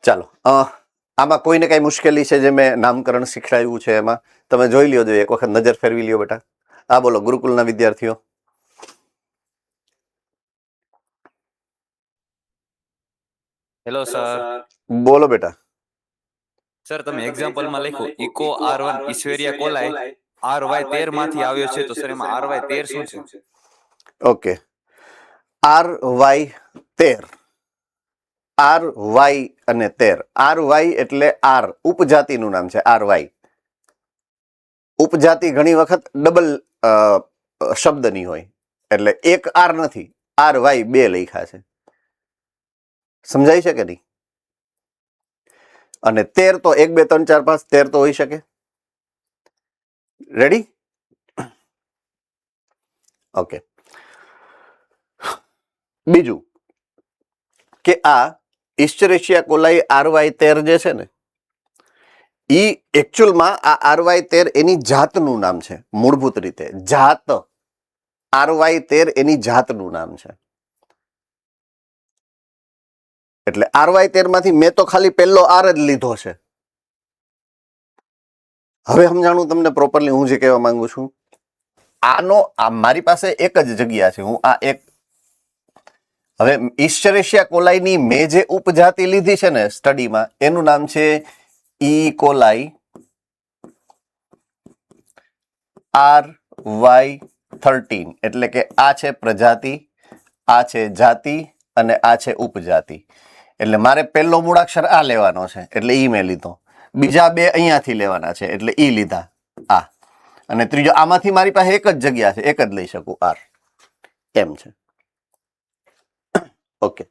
A: ચાલો, આમાં કોઈને કઈ મુશ્કેલી છે જે મેં નામકરણ શીખડાવ્યું છે એમાં? તમે જોઈ લ્યો, જોઈએ એક વખત નજર ફેરવી લ્યો બેટા. આ બોલો ગુરુકુલના વિદ્યાર્થીઓ.
C: Hello sir.
A: બોલો બેટા.
C: સર તમે એક્ઝામ્પલમાં લખ્યું eco R1 Ishwariya coli RY13 માંથી આવ્યો છે, તો સર એમાં RY13 શું છે?
A: ઓકે, RY13, RY અને 13. RY એટલે R ઉપજાતિનું નામ છે. RY ઉપજાતિ ઘણી વખત ડબલ શબ્દની હોય, એટલે એક R નથી, RY 2 લખ્યા છે. સમજાય છે કે નહીં? અને 13 તો 1 2 3 4 5 13 તો હોઈ શકે. રેડી? ઓકે. બીજું કે આ ઇસ્ચરેશિયા કોલાઈ RY13 જે છે ને, ઈ એકચ્યુઅલમાં આ RY13 એની જાતનું નામ છે. મૂળભૂત રીતે જાત RY13 એની જાતનું નામ છે. એટલે RY13 માંથી મેં તો ખાલી પહેલો R જ લીધો છે. હવે સમજાણું તમને પ્રોપરલી હું જે કહેવા માંગુ છું. આનો મારી પાસે એક જ જગ્યા છે. હું આ એક, હવે ઇસ્ચરેશિયા કોલાઈની મેં જે ઉપજાતિ લીધી છે ને સ્ટડીમાં, એનું નામ છે ઈ કોલાઈ RY13. એટલે કે આ છે પ્રજાતિ, આ છે જાતિ અને આ છે ઉપજાતિ. એટલે મારે પહેલો મૂળાક્ષર આ લેવાનો છે એટલે ઈ મેં લીધો. બીજા 2 અહીંયાથી લેવાના છે એટલે ઈ લીધા આ. અને ત્રીજો આમાંથી મારી પાસે એક જ જગ્યા છે, એક જ લઈ શકું R. એમ છે. ઓકે,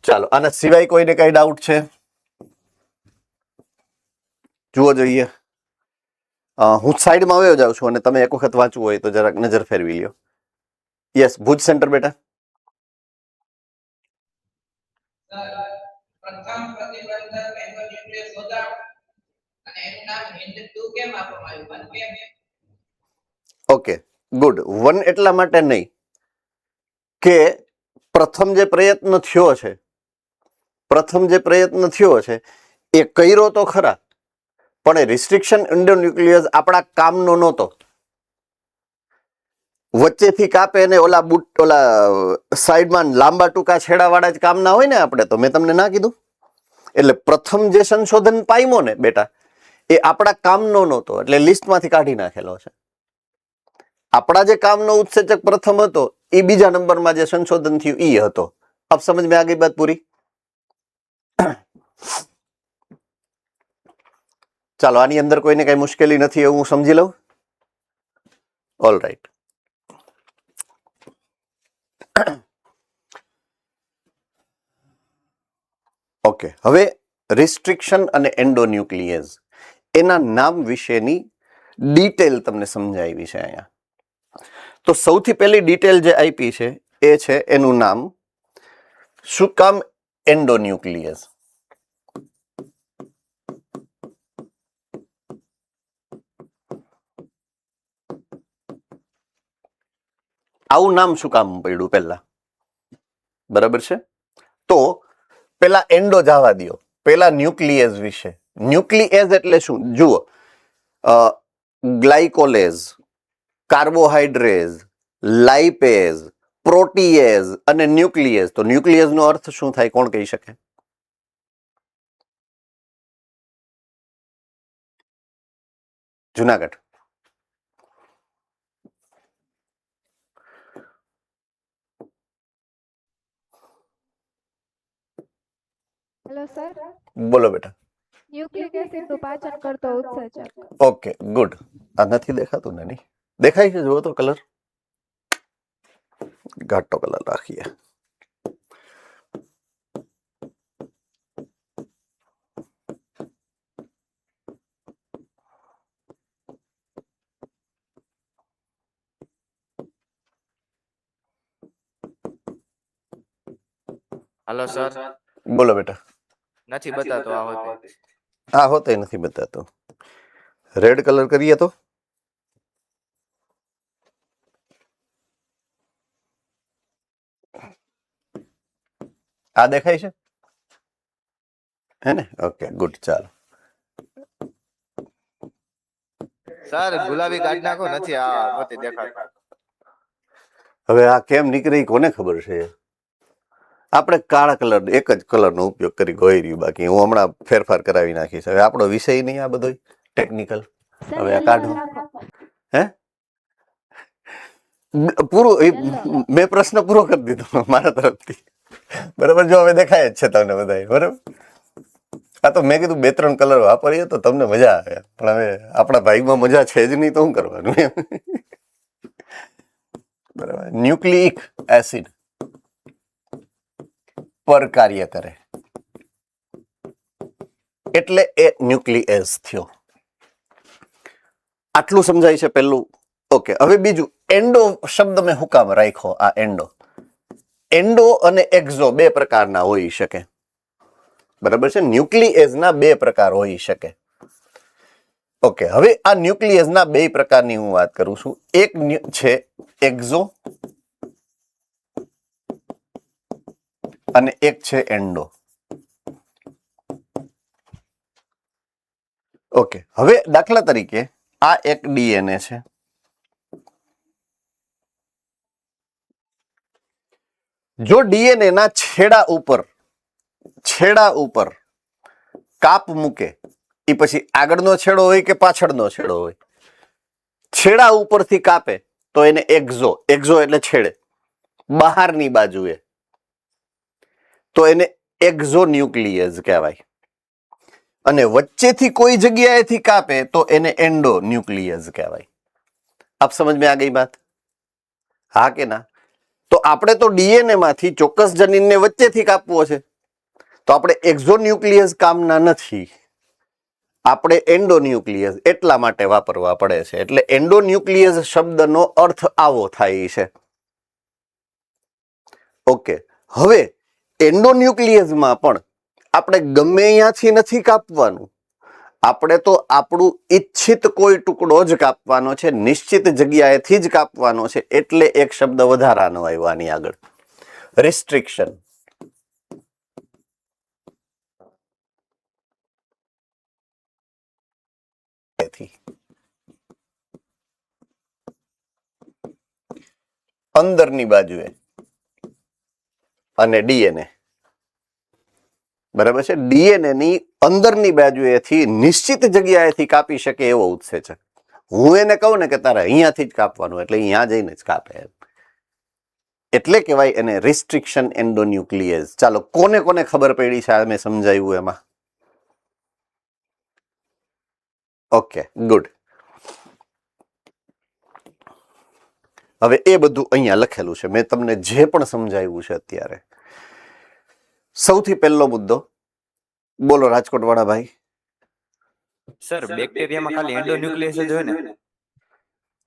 A: ચાલો આના સિવાય કોઈને કઈ ડાઉટ છે? જુઓ જોઈએ. હું સાઈડમાં આવ્યો જાઉં છું અને તમે એક વખત વાંચવું હોય તો જરાક નજર ફેરવી લ્યો. યસ, ભુજ સેન્ટર બેટા.
B: પ્રથમ પ્રતિબંધક એન્ડોન્યુક્લિયસ શોધાણું અને એનું નામ HIND2 કેમ આપવામાં આવ્યું?
A: Okay, good. 1 એટલા માટે નહીં, કે પ્રથમ જે પ્રયત્ન થયો છે એ કર્યો તો ખરા, પણ એ રિસ્ટ્રિક્શન એન્ડોન્યુક્લિયસ આપણા કામનો નહોતો. વચ્ચેથી કાપે ને ઓલા સાઈડમાં લાંબા ટૂંકા છેડાવાળા જ કામના હોય ને આપણે તો. મેં તમને ના કીધું? એટલે પ્રથમ જે સંશોધન પામ્યો ને બેટા એ આપણા કામનો નહોતો, એટલે લિસ્ટમાંથી કાઢી નાખેલો છે. આપણા જે કામનો ઉત્સેચક પ્રથમ હતો એ બીજા નંબરમાં જે સંશોધન થયું એ હતો. अब समझ में आ गई बात पूरी? ચાલો, આની અંદર કોઈને કઈ મુશ્કેલી નથી એવું હું સમજી લઉં. All right. ઓકે, હવે રિસ્ટ્રિક્શન અને એન્ડોન્યુક્લિયસ એના નામ વિશેની ડિટેલ તમને સમજાવી છે અહીંયા. તો સૌથી પહેલી ડિટેલ જે આપી છે એ છે એનું નામ શું કામ એન્ડોન્યુક્લિયસ. આવું નામ શું કામ પડ્યું પહેલા? બરાબર છે. તો પેલા એન્ડો જવા દો, પેલા ન્યુક્લિયસ વિશે. ન્યુક્લિયસ એટલે શું? જુઓ, ગ્લાયકોલેઝ, કાર્બોહાઈડ્રેઝ, લાઇપેઝ, પ્રોટીએઝ અને ન્યુક્લિયસ. તો ન્યુક્લિયસ નો અર્થ શું થાય? કોણ કહી શકે? જુનાગઢ.
D: હેલો સર,
A: બોલો બેટા.
D: ન્યુક્લિક એસિડ નું પાચન કરતો ઉત્સેચક.
A: Okay, good. આ નથી દેખાતું ને? નહીં દેખાય છે? જુઓ તો કલર, ઘાટો કલર રાખીએ.
C: हेलो सर,
A: બોલો બેટા.
C: નથી બતાતો આ હોતે.
A: આ હોતે નથી બતાતો. રેડ કલર કરીએ તો આ દેખાય છે હે ને? Okay, good. ચાલો,
C: સર ગુલાબી કાઢ નાખો, નથી આ હોતે દેખાતો.
A: હવે આ કેમ નીકળી કોને ખબર છે? આપણે કાળા કલર, એક જ કલરનો ઉપયોગ કરી ગોઈ રહ્યું. બાકી હું હમણાં ફેરફાર કરાવી નાખીશ. હવે આપણો વિષય નહીં આ બધો ટેકનિકલ. હવે આ કાઢો. હે પૂરું મેં પ્રશ્ન પૂરો કરી દીધો મારા તરફથી. બરાબર. જો હવે દેખાય જ છે તમને બધા. બરાબર. આ તો મેં કીધું 2-3 કલર વાપરીએ તો તમને મજા આવે, પણ હવે આપણા ભાઈમાં મજા છે જ નહીં તો શું કરવાનું એમ. બરાબર. ન્યુક્લિક એસિડ પર કાર્ય કરે એટલે એ ન્યુક્લિયસ થયો. આટલું સમજાય છે પહેલું. ઓકે, હવે બીજું, એન્ડો શબ્દ મેં હું કામ રાખ્યો? આ એન્ડો અને એક્ઝો બે પ્રકારના હોઈ શકે. બરાબર છે. ન્યુક્લિયસના બે પ્રકાર હોઈ શકે. ઓકે, હવે આ ન્યુક્લિયસના બે પ્રકારની હું વાત કરું છું. એક છે એક્ઝો અને એક છે એન્ડો. ઓકે, હવે દાખલા તરીકે આ એક ડીએનએ છે. જો ડીએનએ ના છેડા ઉપર કાપ મૂકે, એ પછી આગળનો છેડો હોય કે પાછળનો છેડો હોય, છેડા ઉપરથી કાપે તો એને એક્ઝો એટલે છેડે બહારની બાજુએ, તો એને એક્ઝો ન્યુક્લિયસ કહેવાય. અને વચ્ચેથી કોઈ જગ્યાએથી કાપે તો એને એન્ડો ન્યુક્લિયસ કહેવાય. આપ સમજ में आ गई बात? હા કે ના? તો આપણે તો ડીએનએ માંથી ચોક્કસ જનીનને વચ્ચેથી કાપવો છે, તો આપણે એક્ઝો ન્યુક્લિયસ કામના નથી, આપણે એન્ડો ન્યુક્લિયસ એટલા માટે વાપરવા પડે છે. એટલે એન્ડો ન્યુક્લિયસ શબ્દનો અર્થ આવો થાય છે. ઓકે, હવે એન્ડોન્યુક્લિયસમાં પણ આપણે ગમે અહીંયાથી નથી કાપવાનું. આપણે તો આપણું ઈચ્છિત કોઈ ટુકડો જ કાપવાનો છે, નિશ્ચિત જગ્યાએથી જ કાપવાનો છે. એટલે એક શબ્દ વધારાનો આવ્યો આની આગળ. રિસ્ટ્રિક્શન. અંદરની બાજુએ અને ડીએનએ, બરાબર છે. ડીએનએ ની અંદરની બાજુએથી નિશ્ચિત જગ્યાએથી કાપી શકે એવો ઉત્સેચક. હું એને કહું ને કે તારે અહીંયાથી જ કાપવાનું, એટલે અહીંયા જઈને જ કાપે, એટલે કહેવાય એને રિસ્ટ્રિક્શન એન્ડોન્યુક્લિયેઝ. ચાલો, કોને કોને ખબર પડી છે આ મેં સમજાવ્યું એમાં? Okay, good. હવે એ બધું અહીંયા લખેલું છે, મેં તમને જે પણ સમજાવ્યું છે અત્યારે. સૌથી પહેલો મુદ્દો બોલો રાજકોટ વાળા ભાઈ.
C: સર બેક્ટેરિયામાં ખાલી એન્ડોન્યુક્લિયસ જ હોય ને?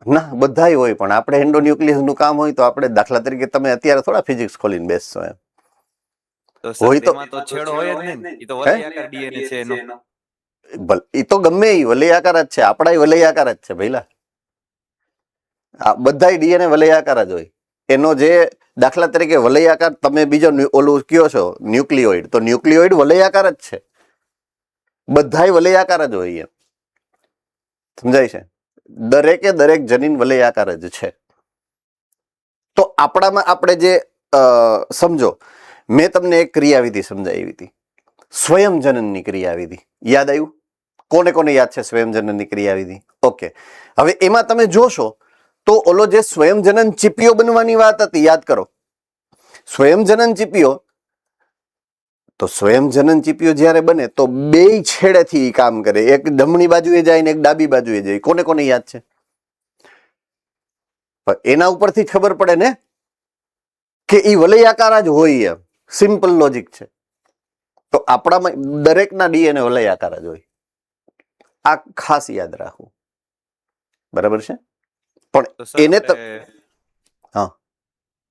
A: ના, બધાય હોય, પણ આપણે એન્ડોન્યુક્લિયસ નું કામ હોય તો આપણે, દાખલા તરીકે તમે અત્યારે થોડા ફિઝિક્સ ખોલીને બેસશો એમ.
C: તો
A: હોય
C: સર
A: તો-
C: તેમાં તો છેડો હોય જ નહીં ને, એ તો વલયાકાર ડીએનએ છે એનો.
A: એ તો ગમે એ વલયાકાર જ છે, આપણા વલયાકાર જ છે ભઈલા. આ બધાય ડીએનએ વલયાકાર જ હોય. એનો જે દાખલા તરીકે વલયાકાર, તમે બીજો ઓલું કયો છો ન્યુક્લિયોઇડ, તો ન્યુક્લિયોઇડ વલયાકાર જ છે, બધાય વલયાકાર જ હોય એમ. સમજાય છે? દરેકે દરેક જનીન વલયાકાર જ છે. તો આપણામાં આપણે જે સમજો, મેં તમને એક ક્રિયાવિધિ સમજાવી હતી, સ્વયંજનનની ક્રિયાવિધિ. યાદ આવ્યું? કોને કોને યાદ છે સ્વયંજનનની ક્રિયાવિધિ? ઓકે, હવે એમાં તમે જોશો તો ઓલો જે સ્વયંજનન ચીપિયો બનવાની વાત હતી, યાદ કરો. સ્વયંજનન ચીપિયો, તો સ્વયંજનન ચીપિયો જ્યારે બને તો બે છેડેથી ઈ કામ કરે, એક જમણી બાજુએ જાય ને એક ડાબી બાજુએ જાય. કોને કોને યાદ છે? પણ એના ઉપરથી જ ખબર પડે ને કે ઈ વલયાકાર જ હોય એમ. સિમ્પલ લોજિક છે. તો આપણામાં દરેકના ડીએનએ વલયાકાર જ હોય, આ ખાસ યાદ રાખવું, બરાબર છે? પણ
C: તો સર
A: એને તો હા,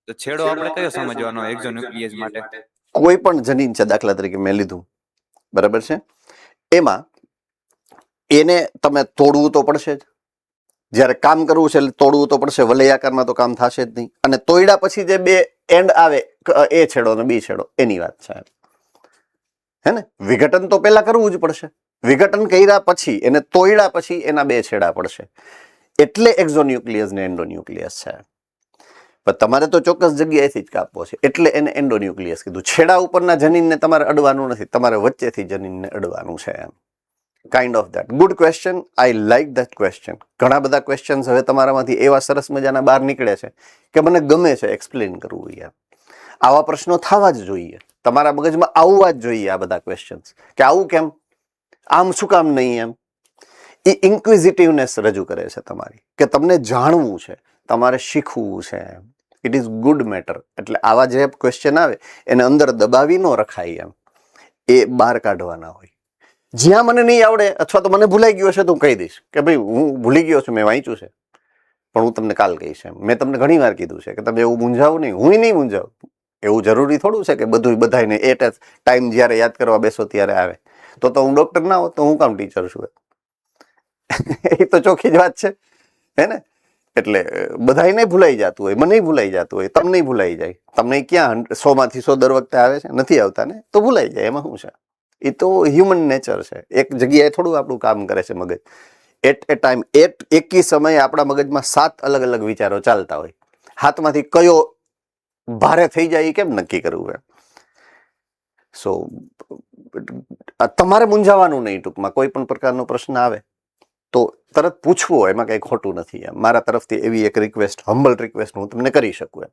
C: તો છેડો આપણે કયો સમજવાનો એક્ઝોન્યુક્લિયસ માટે?
A: કોઈ પણ જનીન છે, દાખલા તરીકે મેં લીધું, બરાબર છે, એમાં એને તમે તોડવું તો પડશે જ. જ્યારે કામ કરવું છે એટલે તોડવું તો પડશે, વલયાકારમાં તો કામ થશે જ નહીં. અને તોડ્યા પછી જે બે એન્ડ આવે, એ છેડો અને બી છેડો, એની વાત છે, હે ને? વિઘટન તો પેલા કરવું જ પડશે. વિઘટન કર્યા પછી, એને તોડ્યા પછી એના બે છેડા પડશે, એટલે એક્ઝોન્યુક્લિયસ ને એન્ડોન્યુક્લિયસ છે. પણ તમારે તો ચોક્કસ જગ્યાએથી જ કાપવો છે, એટલે એને એન્ડોન્યુક્લિયસ કીધું. છેડા ઉપરના જનીનને તમારે અડવાનું નથી, તમારે વચ્ચેથી જનીનને અડવાનું છે એમ. Kind of that. Good question, I like that question. ઘણા બધા ક્વેશ્ચન્સ હવે તમારામાંથી એવા સરસ મજાના બહાર નીકળે છે કે મને ગમે છે એક્સપ્લેન કરવું. યાર, આવા પ્રશ્નો થવા જ જોઈએ, તમારા મગજમાં આવવા જ જોઈએ આ બધા ક્વેશ્ચન્સ, કે આવું કેમ, આમ શું કામ નહીં એમ. એ ઇન્ક્વિઝિટિવનેસ રજૂ કરે છે તમારી, કે તમને જાણવું છે, તમારે શીખવું છે એમ. It is good matter. એટલે આવા જે ક્વેશ્ચન આવે એને અંદર દબાવી ન રખાય એમ, એ બહાર કાઢવાના હોય. જ્યાં મને નહીં આવડે અથવા તો મને ભૂલાઈ ગયો છે તો હું કહી દઈશ કે ભાઈ હું ભૂલી ગયો છું, મેં વાંચ્યું છે, પણ હું તમને કાલ કહીશ એમ. મેં તમને ઘણી વાર કીધું છે કે તમે એવું મૂંઝાવું નહીં, હું નહીં મૂંઝાવું. એવું જરૂરી થોડું છે કે બધું બધાને એટ ટાઈમ જ્યારે યાદ કરવા બેસો ત્યારે આવે. તો હું ડોક્ટર ના હોત તો હું કામ ટીચર છું? એ તો ચોખ્ખી જ વાત છે, હે ને? એટલે બધાને ભૂલાઈ જતું હોય, મને ભૂલાઈ જતું હોય, તમને ભૂલાઈ જાય. તમને ક્યાં 100 માંથી 100 દર વખતે આવે છે? નથી આવતા ને, તો ભૂલાઈ જાય, એમાં શું છે? એ તો હ્યુમન નેચર છે. એક જગ્યાએ થોડું આપણું કામ કરે છે મગજ. એટ એ ટાઈમ, એકી સમયે આપણા મગજમાં 7 અલગ અલગ વિચારો ચાલતા હોય. હાથમાંથી કયો ભારે થઈ જાય એ કેમ નક્કી કરવું એમ? સો તમારે મૂંઝાવાનું નહીં. ટૂંકમાં કોઈ પણ પ્રકારનો પ્રશ્ન આવે તો તરત પૂછવો, એમાં કંઈ ખોટું નથી એમ. મારા તરફથી એવી એક રિક્વેસ્ટ, હમ્બલ રિક્વેસ્ટ હું તમને કરી શકું એમ.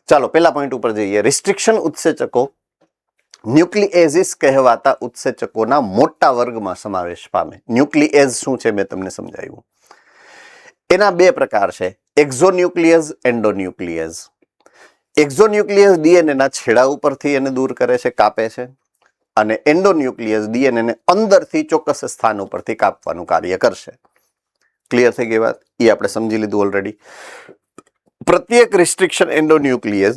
A: ચાલો પહેલા પોઈન્ટ ઉપર જઈએ. રિસ્ટ્રિક્શન ઉત્સેચકો ન્યુક્લિએઝિસ કહેવાતા ઉત્સેચકોના મોટા વર્ગમાં સમાવેશ પામે. ન્યુક્લિએઝ શું છે મેં તમને સમજાવ્યું. એના બે પ્રકાર છે, એક્ઝોન્યુક્લિયસ, એન્ડોન્યુક્લિયસ. એક્ઝોન્યુક્લિયસ ડીએનએના છેડા ઉપરથી એને દૂર કરે છે, કાપે છે, અને એન્ડોન્યુક્લિયસ ડીએનએને અંદરથી ચોક્કસ સ્થાન ઉપરથી કાપવાનું કાર્ય કરશે. ક્લિયર થઈ ગઈ વાત? એ આપણે સમજી લીધું ઓલરેડી. પ્રત્યેક રિસ્ટ્રિક્શન એન્ડોન્યુક્લિયસ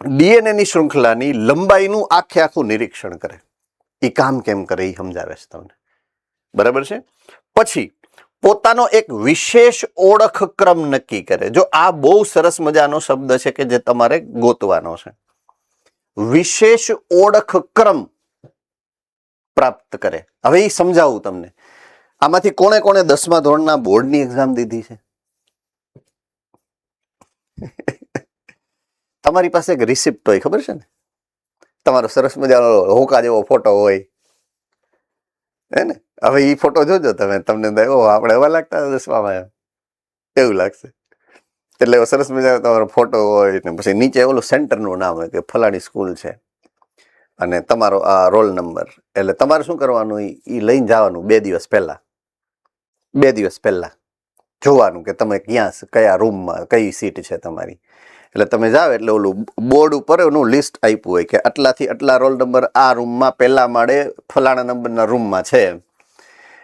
A: ડીએનએની શૃંખલાની લંબાઈનું આખું નિરીક્ષણ કરે. એ કામ કેમ કરે એ સમજાવે છે તમને, બરાબર છે? પછી પોતાનો એક વિશેષ ઓળખ ક્રમ નક્કી કરે. જો આ બહુ સરસ મજાનો શબ્દ છે કે જે તમારે ગોતવાનો છે. વિશેષ ઓળખ ક્રમ પ્રાપ્ત કરે. હવે એ સમજાવું તમને. આમાંથી કોણે કોણે 10મા ધોરણના બોર્ડની એક્ઝામ દીધી છે? તમારી પાસે એક રિસિપ્ટ હોય, ખબર છે ને? તમારો સરસ મજાનો હોકા જેવો ફોટો હોય, હે ને? હવે એ ફોટો જોજો તમે, તમને આપણે એવા લાગતા 10મામાં, એવું લાગશે. એટલે એવો સરસ મજાનો તમારો ફોટો હોય ને પછી નીચે ઓલું સેન્ટરનું નામ હોય કે ફલાણી સ્કૂલ છે અને તમારો આ રોલ નંબર. એટલે તમારે શું કરવાનું, એ લઈને જવાનું 2 દિવસ પહેલા. 2 દિવસ પહેલા જોવાનું કે તમે ક્યાં, કયા રૂમમાં, કઈ સીટ છે તમારી. એટલે તમે જાઓ એટલે ઓલું બોર્ડ ઉપર એનું લિસ્ટ આપ્યું હોય કે આટલાથી આટલા રોલ નંબર આ રૂમમાં પહેલા માળે ફલાણા નંબરના રૂમમાં છે.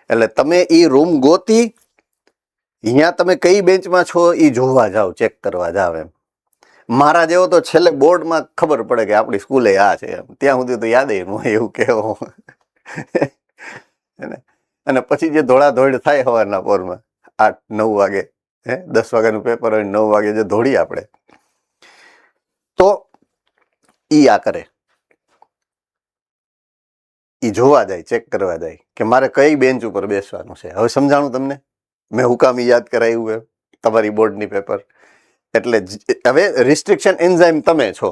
A: એટલે તમે એ રૂમ ગોતી અહીંયા તમે કઈ બેન્ચમાં છો એ જોવા જાઓ, ચેક કરવા જાઓ. એમ મારા જેવો તો છેલ્લે બોર્ડમાં ખબર પડે કે આપણી સ્કૂલે આ છે, એમ ત્યાં સુધી તો યાદ ન હોય એવું કહેવો. અને પછી જે ધોળાધોડ થાય સવારના પોરમાં 8-9 વાગે, 10 વાગ્યાનું પેપર હોય, 9 વાગે જે દોડી આપણે, તો ઈ આ કરે, ઈ જોવા જાય, ચેક કરવા જાય કે મારે કઈ બેન્ચ ઉપર બેસવાનું છે. હવે સમજાણું તમને મેં હુકામ યાદ કરાવ્યું એમ તમારી બોર્ડની પેપર. એટલે હવે રિસ્ટ્રિક્શન એન્ઝાઇમ તમે છો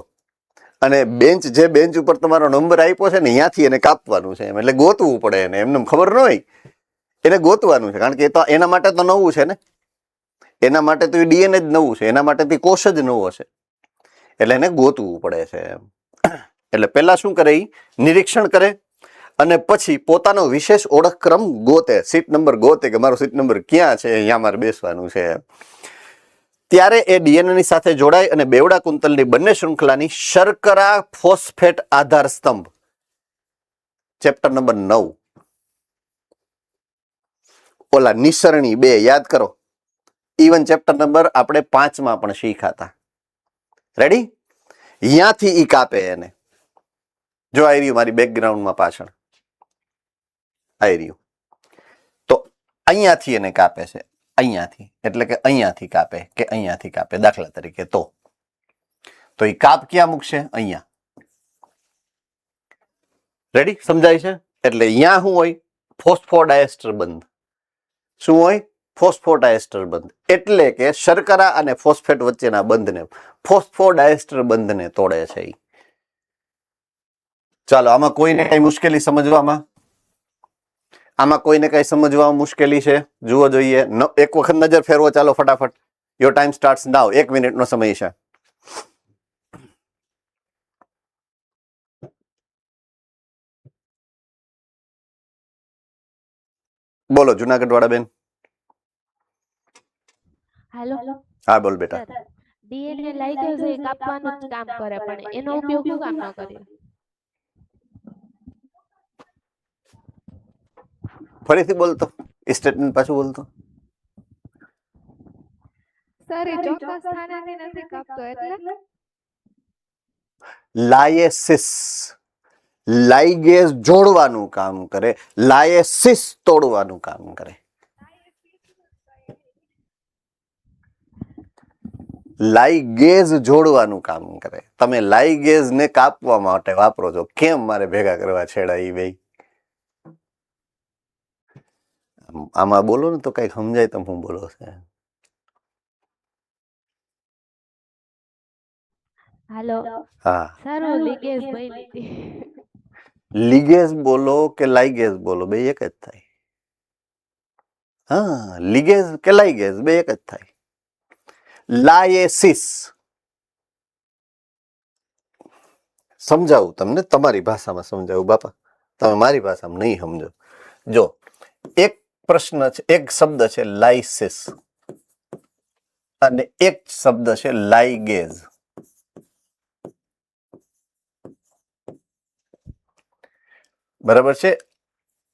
A: અને બેન્ચ, જે બેન્ચ ઉપર તમારો નંબર આપ્યો છે ને ત્યાંથી એને કાપવાનું છે. એમ એટલે ગોતવું પડે એને, એમને ખબર ન હોય, એને ગોતવાનું છે. કારણ કે એ તો એના માટે તો નવું છે ને, એના માટે તો એ ડીએનએ જ નવું છે, એના માટે કોષ જ નવો છે. એટલે એને ગોતવું પડે છે. એટલે પહેલા શું કરે, એ નિરીક્ષણ કરે અને પછી પોતાનો વિશેષ ઓળખક્રમ ગોતે, સીટ નંબર ગોતે કે મારો સીટ નંબર ક્યાં છે, અહીંયા મારે બેસવાનું છે. ત્યારે એ ડીએનએ ની સાથે જોડાય અને બેવડા કુંતલની બંને શૃંખલાની શર્કરા ફોસ્ફેટ આધાર સ્તંભ, ચેપ્ટર નંબર 9, ઓલા નિસરણી 2 યાદ કરો. ઇવન ચેપ્ટર નંબર આપણે 5માં પણ શીખાતા. રેડી? અહીંયાથી ઈ કાપે એને. જો આવી રહ્યું મારી બેકગ્રાઉન્ડમાં પાછળ, આવી રહ્યું. તો અહીંયાથી એને કાપે છે, અહીંયાથી, એટલે કે અહીંયાથી કાપે કે અહીંયાથી કાપે. દાખલા તરીકે તો એ કાપ ક્યાં મૂકશે? અહીંયા. રેડી? સમજાય છે? એટલે અહીંયા શું હોય? ફોસ્ફોડાયસ્ટર બંધ. શું હોય? ફોસ્ફોડાયસ્ટર બંધ. એટલે કે શર્કરા અને ફોસ્ફેટ વચ્ચેના બંધને, ફોસ્ફોડાયસ્ટર બંધને તોડે છે. ચાલો, આમાં કોઈને કઈ મુશ્કેલી સમજવામાં? આમાં કોઈને કઈ સમજવામાં મુશ્કેલી છે? જુઓ જોઈએ, એક વખત નજર ફેરવો. ચાલો ફટાફટ. યોર ટાઈમ સ્ટાર્ટ્સ નાઉ. 1 મિનિટનો સમય છે. બોલો જુનાગઢ વાળા બેન.
D: હાલો
A: હા બોલ બેટા.
D: સર, ડીએનએ લાગ્યો છે એ કાપવાનું જ કામ કરે, પણ એનો ઉપયોગ શું કામ ન કરે?
A: ફરીથી બોલતો, સ્ટેટમેન્ટ પાછું બોલતો.
D: સર, એ ચોક્કસ સ્થાનેથી નથી કાપતો એટલે
A: લાયેસિસ, લાઇગેઝ જોડવાનું કામ કરે, લાયેસિસ તોડવાનું કામ કરે. લાઇગેઝ જોડવાનું કામ કરે. તમે લાઇગેઝ ને કાપવા માટે વાપરો છો. કેમ મારે ભેગા કરવા છેડા ઈ બે? આમાં બોલો ને તો કઈ સમજાય. તમે હું બોલો છે?
D: હાલો
A: હા,
D: સર, હું લીગેજ ભઈ લીધી.
A: લીગેઝ બોલો કે લાઇગેઝ બોલો, બે એક જ થાય. હા, લીગેઝ કે લાઇગેઝ બે એક જ થાય. લાયેસિસ સમજાવું તમને, તમારી ભાષામાં સમજાવું બાપા, તમે મારી ભાષામાં નહીં સમજો. જો એક પ્રશ્ન છે, એક શબ્દ છે લાઇસિસ અને એક શબ્દ છે લાઇગેઝ. બરાબર છે?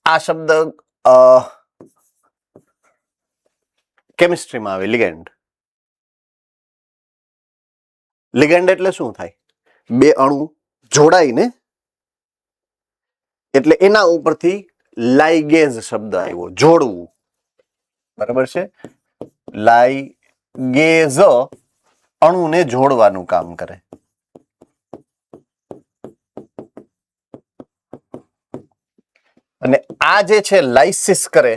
A: આ શબ્દ કેમિસ્ટ્રીમાં આવે, લિગેન્ડ. લિગેન્ડ એટલે શું થાય? બે અણુ જોડાઈને, એટલે એના ઉપરથી લાઇગેઝ શબ્દ આવ્યો, જોડવું. બરાબર છે. લાઇગેઝ અણુને જોડવાનું કામ કરે. અને આ જે છે લાઇસિસ કરે,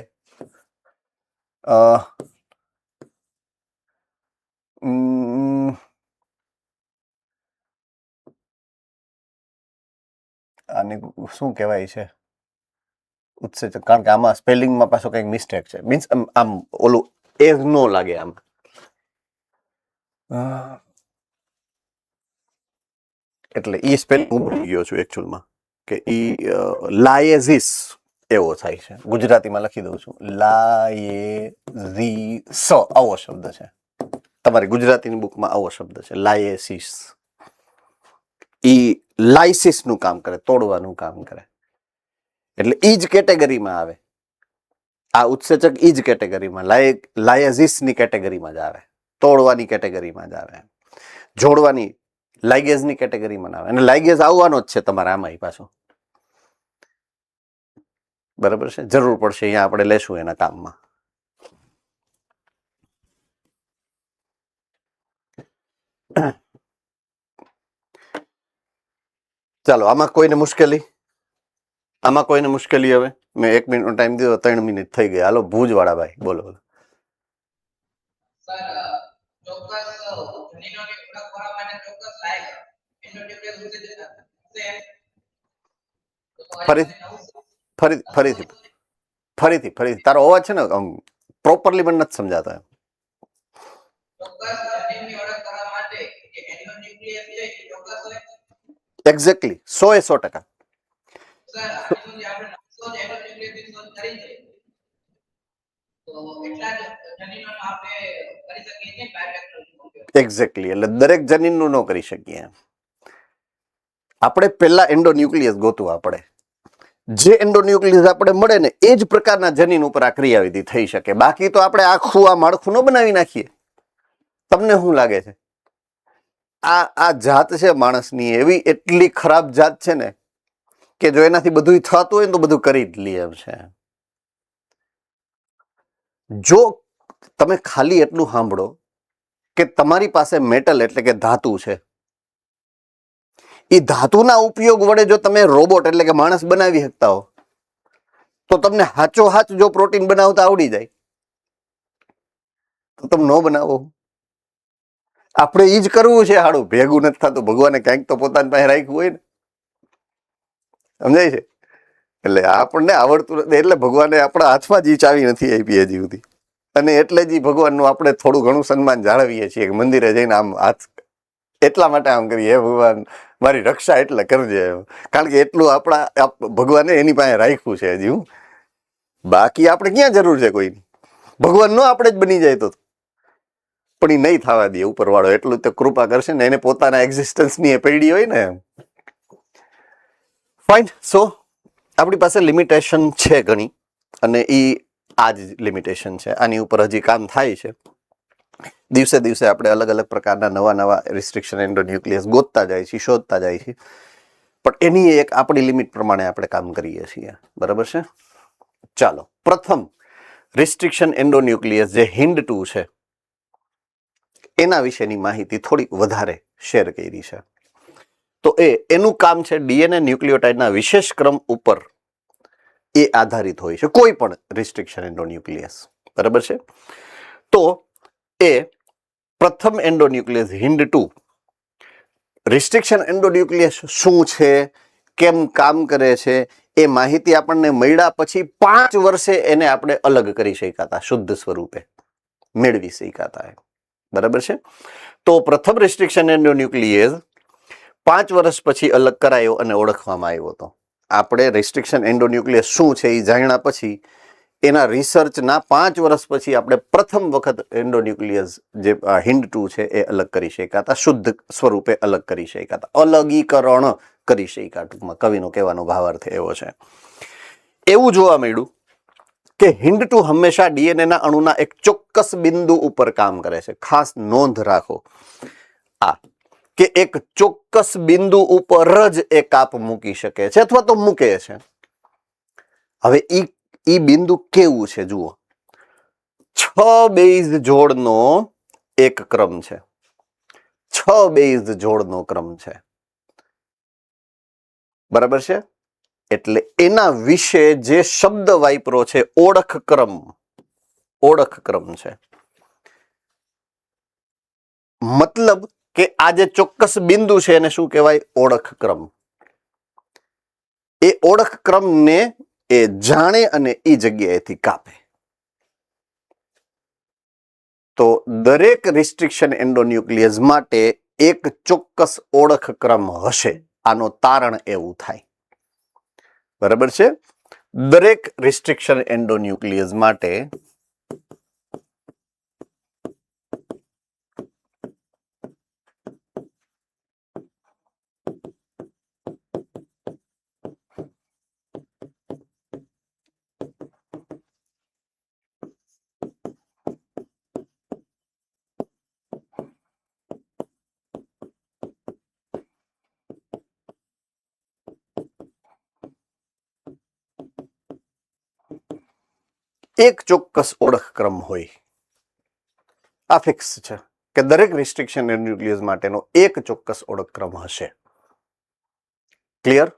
A: આને શું કહેવાય છે ઉત્સેચક, કારણ કે આમાં સ્પેલિંગમાં પાછો કંઈક મિસ્ટેક છે. મીન્સ આમ ઓલું એઝ નો લાગે આમ. એટલે ઈ સ્પેલિંગ હું ભૂલી ગયો છું એકચ્યુઅલમાં, કે ઈ લાયેઝિસ એવો થાય છે. ગુજરાતીમાં લખી દઉં છું, લાયેઝિસ આવો શબ્દ છે. તમારી ગુજરાતીની બુકમાં આવો શબ્દ છે, લાયેસિસ. ઈ લાઇસિસ નું કામ કરે, તોડવાનું કામ કરે. એટલે ઈ જ કેટેગરીમાં આવે. આ ઉત્સેચક ઈ જ કેટેગરીમાં, લાયેઝિસ ની કેટેગરીમાં જ આવે, તોડવાની કેટેગરીમાં જ આવે, જોડવાની લાઇગેઝ ની કેટેગરીમાં આવે. અને લાઇગેઝ આવવાનો જ છે તમારે આમાં પાછો. બરાબર છે, જરૂર પડશે અહીંયા આપણે લેશું એના કામમાં. ચાલો, આમાં કોઈને મુશ્કેલી? આમાં કોઈને મુશ્કેલી? હવે મેં 1 મિનિટનો ટાઈમ દીધો, 3 મિનિટ થઈ ગયા. હાલો, ભુજ વાળા ભાઈ બોલો.
B: સર ચોક્કસ જનીનોની ઓળખ કરવા માટે ચોક્કસ લાયક એન્ડોન્યુક્લિયસ ઉત્સેચક છે. તો ફરીથી
A: તારો અવાજ છે ને પ્રોપરલી મને નથી સમજાતો.
B: ચોક્કસ જનીનની ઓળખ કરવા માટે જે એન્ડોન્યુક્લિયસ છે એ ચોક્કસ હોય.
A: એક્ઝેક્ટલી 100%
B: સર આની જે આપણે 900 એન્ડોન્યુક્લિયસની શોધ કરી છે, તો એટલા જ જનીનોનો આપણે કરી શકીએ છીએ બાયોવેક્ટરનો ઉપયોગ.
A: એક્ઝેક્ટલી. એટલે દરેક જનીનનું ન કરી શકીએ. આપણે પહેલા એન્ડોન્યુક્લિયસ ગોતવા પડે. જે એન્ડોન્યુક્લિયસ આપણે મળે ને એ જ પ્રકારના જનીન ઉપર આ ક્રિયાવિધિ થઈ શકે. બાકી તો આપણે આખું આ માળખું ન બનાવી નાખીએ. તમને શું લાગે છે? આ જાત છે માણસની, એવી એટલી ખરાબ જાત છે ને કે જો એનાથી બધું થતું હોય ને તો બધું કરી જ લે એમ છે. જો તમે ખાલી એટલું સાંભળો કે તમારી પાસે મેટલ એટલે કે ધાતુ છે, એ ધાતુના ઉપયોગ વડે જો તમે રોબોટ એટલે કે માણસ બનાવી શકતા હો, તો તમને હાચો હાચ જો પ્રોટીન બનાવતા આવડી જાય તો તમે ન બનાવો. આપણે ઈ જ કરવું છે. હાડું ભેગું નથી થતું. ભગવાને કંઈક તો પોતાની પાસે રાખ્યું હોય ને, સમજાય છે? એટલે આપણને આવડતું નથી, એટલે ભગવાને આપણા હાથમાં જ ઈ ચાવી નથી આપી હજી સુધી. અને એટલે જ ભગવાનનું આપણે થોડું ઘણું સન્માન જાળવીએ છીએ, કે મંદિરે જઈને આમ હાથ એટલા માટે આમ કરીએ, હે ભગવાન મારી રક્ષા એટલે કરજે. કારણ કે એટલું આપણા ભગવાને એની પાસે રાખ્યું છે હજી. બાકી આપણે ક્યાં જરૂર છે કોઈની? ભગવાન નો આપણે જ બની જાય તો, પણ એ નહીં થવા દે ઉપરવાળો. એટલું તો કૃપા કરશે ને, એને પોતાના એક્ઝિસ્ટન્સની એ પડી હોય ને. ફાઇન. સો આપણી પાસે લિમિટેશન છે ઘણી, અને એ આ જ લિમિટેશન છે. આની ઉપર હજી કામ થાય છે. દિવસે દિવસે આપણે અલગ અલગ પ્રકારના નવા રિસ્ટ્રિક્શન એન્ડોન્યુક્લિયસ ગોતતા જાય છે, શોધતા જાય છે. પણ એની એક આપણી લિમિટ પ્રમાણે આપણે કામ કરીએ છીએ. બરાબર છે? ચાલો, પ્રથમ રિસ્ટ્રિક્શન એન્ડોન્યુક્લિયસ જે HIND2 છે એના વિશેની માહિતી થોડી વધારે શેર કરી છે. તો એનું કામ છે ડીએનએ ન્યુક્લિયોટાઇડના વિશેષ ક્રમ ઉપર એ આધારિત હોય છે, કોઈ પણ રિસ્ટ્રિક્શન એન્ડોન્યુક્લિયસ. બરાબર છે? તો એ પ્રથમ એન્ડોન્યુક્લિયસ HIND2 રિસ્ટ્રિક્શન એન્ડોન્યુક્લિયસ શું છે, કેમ કામ કરે છે, એ માહિતી આપણને મળ્યા પછી 5 વર્ષે એને આપણે અલગ કરી શક્યા હતા, શુદ્ધ સ્વરૂપે મેળવી શક્યા હતા. બરાબર છે? તો પ્રથમ રિસ્ટ્રિક્શન એન્ડોન્યુક્લિયસ 5 વર્ષ પછી અલગ કરાયો અને ઓળખવામાં આવ્યો હતો. આપણે રિસ્ટ્રિક્શન એન્ડોન્યુક્લિયસ શું છે એ જાણ્યા પછી એના રિસર્ચના 5 વર્ષ પછી આપણે પ્રથમ વખત એન્ડોન્યુક્લિયસ જે HIND2 છે એ અલગ કરી શક્યા હતા, શુદ્ધ સ્વરૂપે અલગ કરી શક્યા હતા, અલગીકરણ કરી શક્યા. ટૂંકમાં કવિનો કહેવાનો ભાવાર્થ એવો છે. એવું જોવા મળ્યું કે HIND2 હંમેશા ડીએનએના અણુના એક ચોક્કસ બિંદુ ઉપર કામ કરે છે. ખાસ નોંધ રાખો આ, કે એક ચોક્કસ બિંદુ ઉપર જ એ કાપ મૂકી શકે છે અથવા તો મૂકે છે. હવે ઈ બિંદુ કેવું છે જુઓ. બેઝ જોડનો એક ક્રમ છે, 6 બેઝ જોડનો ક્રમ છે, બરાબર છે. એટલે એના વિશે જે શબ્દ વાપરો છે ઓળખ ક્રમ છે. મતલબ કે આ જે ચોક્કસ બિંદુ છે એને શું કહેવાય? ઓળખ ક્રમ. એ ઓળખ ક્રમને એ જાણે અને એ જગ્યાએથી કાપે. તો દરેક રિસ્ટ્રિક્શન એન્ડોન્યુક્લિયસ માટે એક ચોક્કસ ઓળખ ક્રમ હશે. આનો તારણ એવું થાય, બરાબર છે. દરેક રિસ્ટ્રિક્શન એન્ડોન્યુક્લિયસ માટે એક ચોક્કસ ઓળખ ક્રમ હોય. આ ફિક્સ છે કે દરેક રિસ્ટ્રિક્શન એન્ડોન્યુક્લિયસ માટેનો એક ચોક્કસ ઓળખ ક્રમ હશે. ક્લિયર?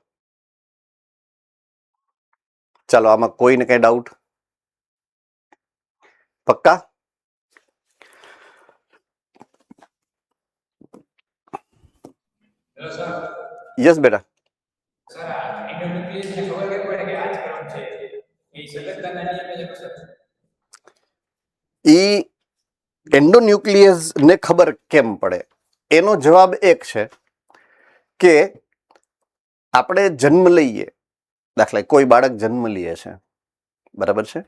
A: ચાલો, આમાં કોઈને કઈ ડાઉટ? પક્કા? યસ બેટા. ઈ એન્ડોન્યુક્લિયસ ને ખબર કેમ પડે? એનો જવાબ એક છે કે આપણે જન્મ લઈએ, દાખલા કોઈ બાળક જન્મ લે છે, બરાબર છે.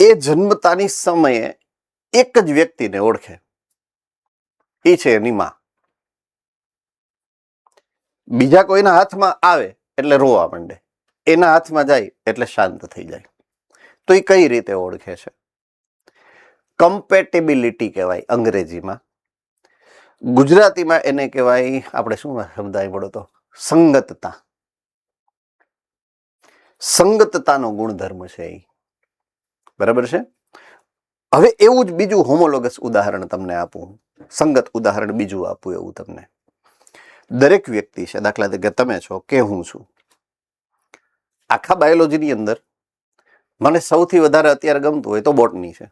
A: એ જન્મતાની સમયે એક જ વ્યક્તિને ઓળખે, એ છે એની માં. બીજા કોઈના હાથમાં આવે એટલે રોવા માંડે, એના હાથમાં જાય એટલે શાંત થઈ જાય. તો એ કઈ રીતે ઓળખે છે? કમ્પેટેબિલિટી કહેવાય અંગ્રેજીમાં. ગુજરાતીમાં એને કહેવાય, આપણે શું શબ્દ પડ્યો તો? સંગતતા. સંગતતાનો ગુણધર્મ છે એ, બરાબર છે. હવે એવું જ બીજું હોમોલોગસ ઉદાહરણ તમને આપું, સંગત ઉદાહરણ બીજું આપું એવું તમને. દરેક વ્યક્તિ છે, દાખલા તરીકે તમે છો કે હું છું, આખા બાયોલોજીની અંદર મને સૌથી વધારે અત્યારે ગમતું હોય તો બોટની છે,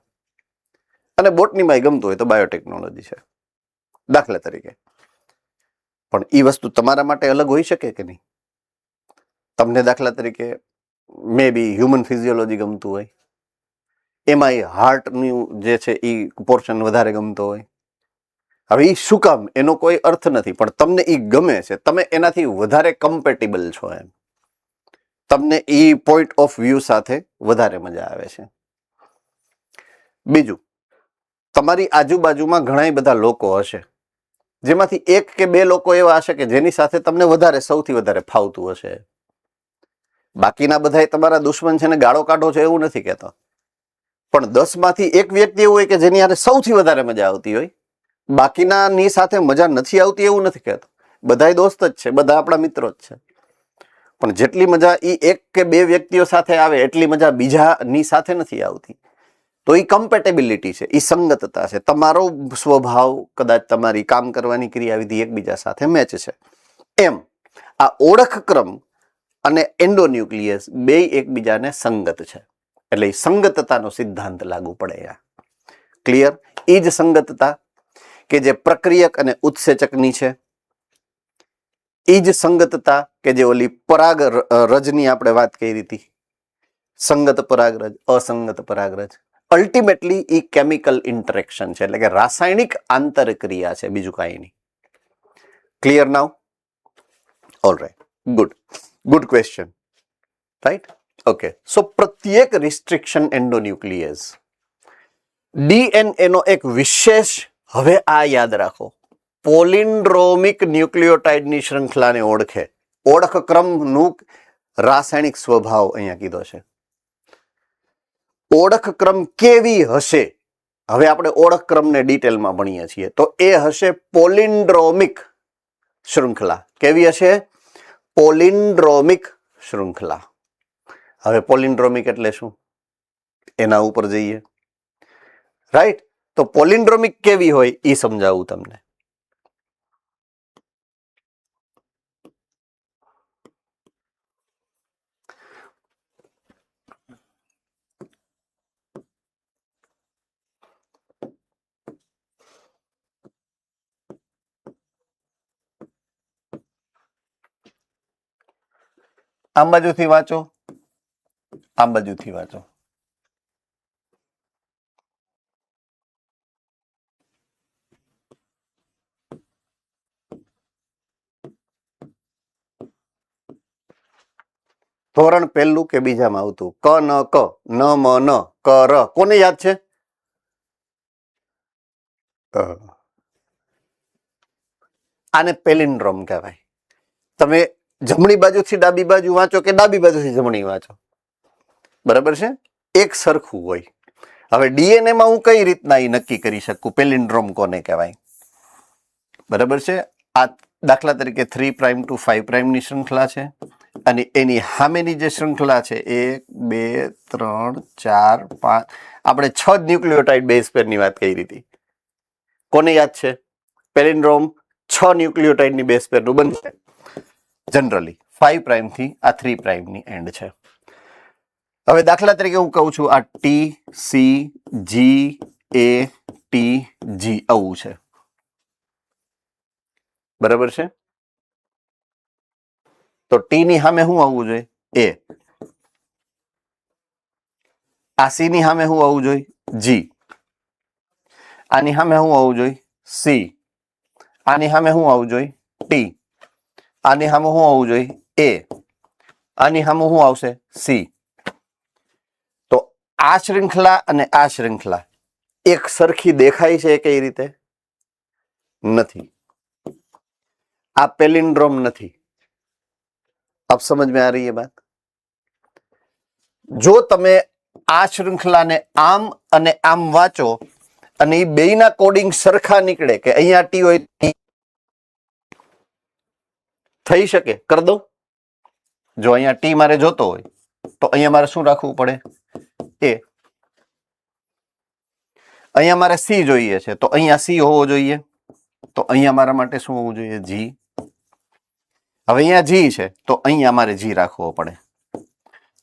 A: અને બોટનીમાં ગમતું હોય તો બાયોટેકનોલોજી છે, દાખલા તરીકે. પણ એ વસ્તુ તમારા માટે અલગ હોઈ શકે કે નહીં? તમને દાખલા તરીકે મે બી હ્યુમન ફિઝિયોલોજી ગમતું હોય, એમાં એ હાર્ટનું જે છે એ પોર્શન વધારે ગમતો હોય. હવે એ શું કામ? એનો કોઈ અર્થ નથી, પણ તમને એ ગમે છે, તમે એનાથી વધારે કમ્પેટેબલ છો, એમ તમને એ પોઈન્ટ ઓફ વ્યૂ સાથે વધારે મજા આવે છે. બીજું, તમારી આજુબાજુમાં ઘણા બધા લોકો હશે, જેમાંથી એક કે બે લોકો એવા હશે કે જેની સાથે તમને વધારે સૌથી વધારે ફાવતું હશે. બાકીના બધા તમારા દુશ્મન છે ને ગાળો કાઢો છો એવું નથી કહેતો, પણ 10 માંથી એક વ્યક્તિ એવું હોય કે જેની હારે સૌથી વધારે મજા આવતી હોય. બાકીનાની સાથે મજા નથી આવતી એવું નથી કહેતો, બધાય દોસ્ત જ છે, બધા આપણા મિત્રો જ છે, પણ જેટલી મજા એ એક કે બે વ્યક્તિઓ સાથે આવે એટલી મજા બીજાની સાથે નથી આવતી. તો એ કમ્પેટેબિલિટી છે, એ સંગતતા છે. તમારો સ્વભાવ કદાચ તમારી કામ કરવાની ક્રિયાવિધિ એકબીજા સાથે મેચ છે. એમ આ ઓળખ ક્રમ અને એન્ડોન્યુક્લિયસ બે એકબીજાને સંગત છે, એટલે સંગતતાનો સિદ્ધાંત લાગુ પડે. ક્લિયર? એ જ સંગતતા કે જે પ્રક્રિયક અને ઉત્સેચકની છે, એ જ સંગતતા કે જે ઓલી પરાગ રજની આપણે વાત કરી હતી, સંગત પરાગરજ, અસંગત પરાગરજ. અલ્ટિમેટલી એ કેમિકલ ઇન્ટરેક્શન છે, એટલે કે રાસાયણિક આંતરક્રિયા છે, બીજું કાંઈ નહીં. Clear now? All right, good question, right? Okay, so પ્રત્યેક રિસ્ટ્રિક્શન એન્ડોન્યુક્લિયસ ડીએનએ નો એક વિશેષ, હવે આ યાદ રાખો, પોલિન્ડ્રોમિક ન્યુક્લિયોટાઇડની શૃંખલાને ઓળખે. ઓળખ ક્રમનું રાસાયણિક સ્વભાવ અહીંયા કીધો છે. ઓળખ ક્રમ કેવી હશે? હવે આપણે ઓળખ ક્રમને ડિટેલમાં ભણીએ છીએ, તો એ હશે પોલિન્ડ્રોમિક શૃંખલા. કેવી હશે? પોલિન્ડ્રોમિક શૃંખલા. હવે પોલિન્ડ્રોમિક એટલે શું? એના ઉપર જઈએ. રાઈટ? તો પોલિન્ડ્રોમિક કેવી હોય એ સમજાવું તમને. આમ બાજુથી વાંચો, આમ બાજુથી વાંચો. ધોરણ પહેલું કે બીજામાં આવતું ક ન ક ન મ ન ક ર, કોને યાદ છે? આને પેલિન્ડ્રોમ કહેવાય. તમે જમણી બાજુથી ડાબી બાજુ વાંચો કે ડાબી બાજુથી જમણી વાંચો, બરાબર છે, એક સરખું હોય. હવે ડીએનએ માં હું કઈ રીતના એ નક્કી કરી શકું પેલિન્ડ્રોમ કોને કહેવાય? બરાબર છે. આ દાખલા તરીકે 3' to 5' ની શૃંખલા છે અને એની સામેની જે શૃંખલા છે 1 2 3 4 5, આપણે 6 ન્યુક્લિયોટાઇડ બેઝ પેરની વાત કરી હતી. કોને યાદ છે? પેલિન્ડ્રોમ 6 ન્યુક્લિયોટાઇડની બેઝ પેરનું બનશે જનરલી 5' થી આ 3' ની એન્ડ છે. હવે દાખલા તરીકે હું કહું છું આ TCGATG આવું છે, બરાબર છે. તો ટી ની સામે શું આવવું જોઈએ? એ. આ સી ની સામે શું આવવું જોઈએ? જી. આની સામે શું આવવું જોઈએ? સી. આની સામે શું આવવું જોઈએ? ટી. આની સામે શું આવવું જોઈએ? એ. આની સામે શું આવશે? સી. તો આ શૃંખલા અને આ શૃંખલા એક સરખી દેખાય છે કઈ રીતે? નથી. આ પેલિન્ડ્રોમ નથી. अब समझ में आ रही है बात? જો તમે આ શૃંખલાને આમ અને આમ વાંચો અને એ બેયના કોડિંગ સરખા નીકળે કે અહીંયા ટી હોય, થઈ શકે, કર દો. જો અહીંયા ટી મારે જોતો હોય તો અહીંયા મારે શું રાખવું પડે? એ. અહીંયા મારે સી જોઈએ છે તો અહીંયા સી હોવો જોઈએ, તો અહીંયા મારા માટે શું હોવું જોઈએ? જી. હવે અહીંયા જી છે તો અહીંયા મારે જી રાખવો પડે,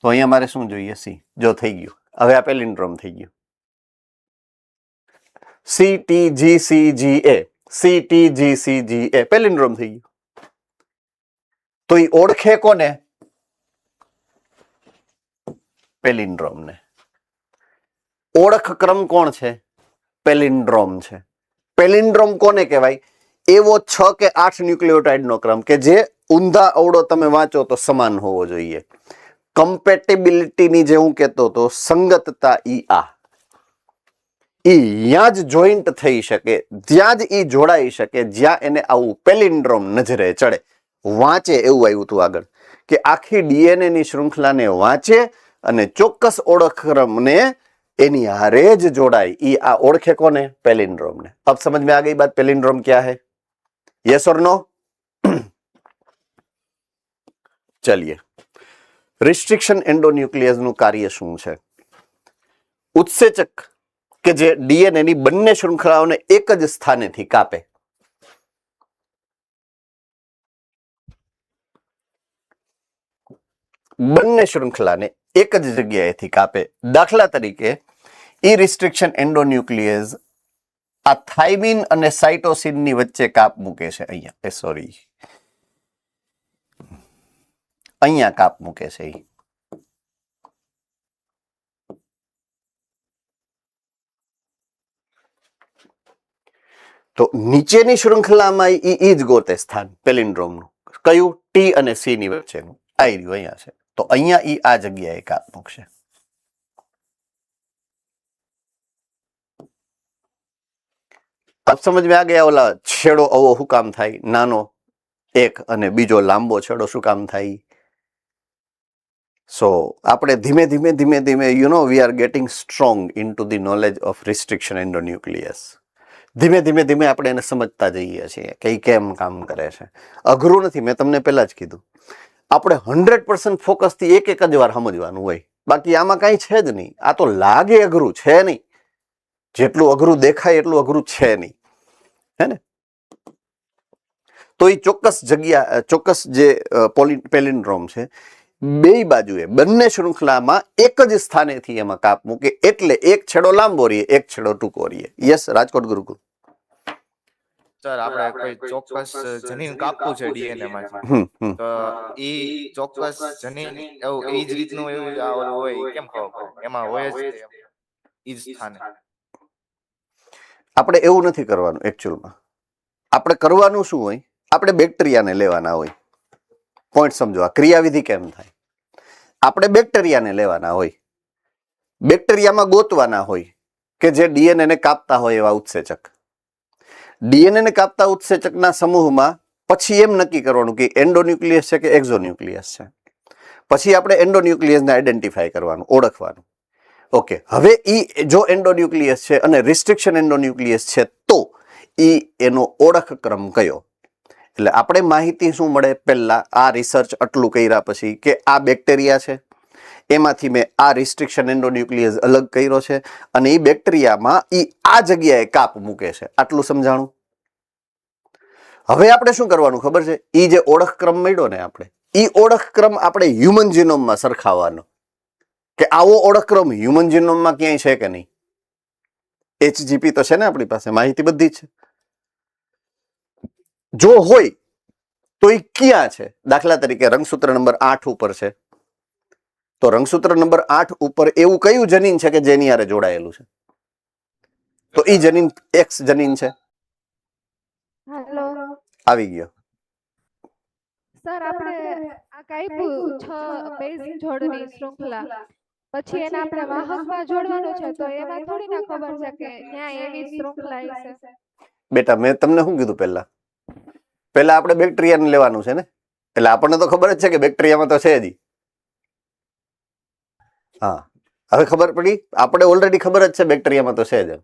A: તો અહીંયા મારે શું જોઈએ? સી. જો થઈ ગયું. હવે આ પેલિન્ડ્રોમ થઈ ગયું. CTGCGA, CTGCGA પેલિન્ડ્રોમ થઈ ગયું. તો એ ઓળખે કોને? પેલિન્ડ્રોમને. ઓળખ ક્રમ કોણ છે? પેલિન્ડ્રોમ છે. પેલિન્ડ્રોમ કોને કહેવાય? એવો 6 કે 8 ન્યુક્લિયોટાઇડ નો ક્રમ કે જે ઊંધા અવળો તમે વાંચો તો સમાન હોવો જોઈએ. કમ્પેટેબિલિટીની જે હું કહેતો હતો, સંગતતા, ઈ ત્યાં જ જોઈન્ટ થઈ શકે, ત્યાં જ ઈ જોડાઈ શકે જ્યાં એને આવું પેલિન્ડ્રોમ નજરે ચડે. વાંચે એવું આવ્યું હતું આગળ કે આખી ડીએનએ ની શૃંખલાને વાંચે અને ચોક્કસ ઓળખક્રમને એની હારે જ જોડાય. ઈ આ ઓળખે કોને? પેલિન્ડ્રોમને. अब समझ में आ गई बात पेलिंड्रोम क्या है? यस और नो? चलिए, रिस्ट्रिक्शन एंडोन्यूक्लियस નું કાર્ય શું છે? ઉત્સેચક કે જે ડીએનએ ની બંને શૃંખલાઓને એક જ સ્થાનેથી કાપે. બંને શૃંખલાને એક જ જગ્યાએથી કાપે. દાખલા તરીકે ઈ રિસ્ટ્રિક્શન એન્ડોન્યુક્લિયસ આ થાઇમિન અને સાઇટોસિન ની વચ્ચે કાપ મૂકે છે. અહીંયા સોરી, અહીંયા કાપ મૂકે છે. તો નીચેની શૃંખલામાં ઈ જ ગોતે સ્થાન પેલિન્ડ્રોમનું. કયું? ટી અને સી ની વચ્ચેનું. આ રહ્યું અહીંયા છે, તો અહીંયા ઈ આ જગ્યાએ કાપ મૂકશે. अब समझ में आ गया ઓલા છેડો આવો શું કામ થાય? નાનો એક અને બીજો લાંબો છેડો શું કામ થાય? સો આપણે ધીમે ધીમે ધીમે ધીમે we are getting strong into the knowledge of restriction endonuclease. ધીમે ધીમે ધીમે આપણે એને સમજતા જઈએ છીએ કે કેમ કામ કરે છે. અઘરું નથી, મેં તમને પહેલા જ કીધું. આપણે 100% ફોકસથી એક જ વાર સમજવાનું હોય, બાકી આમાં કાંઈ છે જ નહીં. આ તો લાગે અઘરું છે નહીં, જેટલું અઘરું દેખાય એટલું અઘરું છે નહીં, હે ને? તો એ ચોક્કસ જગ્યા, ચોક્કસ જે પેલિન્ડ્રોમ છે, બે બાજુએ બંને શૃંખલામાં એક જ સ્થાનેથી એમાં કાપ મૂકે, એટલે એક છેડો લાંબો રહીએ, એક છેડો ટૂંકો રહીએ. યસ, રાજકોટ ગુરુકુળ.
E: સર આપણે કોઈ ચોક્કસ જનીન કાપવું છે ડીએનએ માંથી, તો ઈ ચોક્કસ જનીન એવું એ જ રીતનું એવું આ ઓલું હોય ઈ કેમ ખબર પડે? એમાં હોય જ તે ઈ જ સ્થાને.
A: આપણે એવું નથી કરવાનું એકચ્યુઅલમાં. આપણે કરવાનું શું હોય? આપણે બેક્ટેરિયાને લેવાના હોય. પોઈન્ટ સમજો, આ ક્રિયાવિધિ કેમ થાય? આપણે બેક્ટેરિયાને લેવાના હોય, બેક્ટેરિયામાં ગોતવાના હોય કે જે ડીએનએ ને કાપતા હોય એવા ઉત્સેચક. ડીએનએ ને કાપતા ઉત્સેચકના સમૂહમાં પછી એમ નક્કી કરવાનું કે એન્ડોન્યુક્લિયસ છે કે એક્ઝોન્યુક્લિયસ છે. પછી આપણે એન્ડોન્યુક્લિયસને આઈડેન્ટિફાય કરવાનું, ઓળખવાનું. ઓકે, હવે ઈ જો એન્ડોન્યુક્લિયસ છે અને રિસ્ટ્રિક્શન એન્ડોન્યુક્લિયસ છે તો ઈ એનો ઓળખ ક્રમ કયો? એટલે આપણે માહિતી શું મળે? પહેલા આ રિસર્ચ આટલું કર્યા પછી કે આ બેક્ટેરિયા છે, એમાંથી મેં આ રિસ્ટ્રિક્શન એન્ડોન્યુક્લિયસ અલગ કર્યો છે અને એ બેક્ટેરિયામાં ઈ આ જગ્યાએ કાપ મૂકે છે. આટલું સમજાણું. હવે આપણે શું કરવાનું ખબર છે? ઈ જે ઓળખ ક્રમ મળ્યો ને આપણે, ઈ ઓળખ ક્રમ આપણે હ્યુમન જીનોમમાં સરખાવવાનો કે આવો ઓળખ ક્રમ હ્યુમન જીનોમમાં ક્યાંય છે કે નહીં. HGP તો છે ને આપણી પાસે, માહિતી બધી છે. જો હોય તો એ ક્યાં છે? દાખલા તરીકે રંગસૂત્ર નંબર 8 ઉપર છે, તો રંગસૂત્ર નંબર 8 ઉપર એવું કયું જનીન છે કે જેની હારે જોડાયેલું છે? તો ઈ જનીન X જનીન છે.
D: હાલો
A: આવી ગયો.
D: સર, આપણે આ કાપ્યું 6 બેઝ જોડની શૃંખલા, પછી એને આપણે વાહકમાં જોડવાનું છે, તો એમાં થોડી ના ખબર છે કે ત્યાં એવી શૃંખલા છે.
A: બેટા, મેં તમને શું કીધું? પહેલા આપણે બેક્ટેરિયાને લેવાનું છે ને, એટલે આપણને તો ખબર જ છે કે બેક્ટેરિયામાં તો છે જ. હા, હવે ખબર પડી. આપણે ઓલરેડી ખબર જ છે બેક્ટેરિયામાં તો છે જ.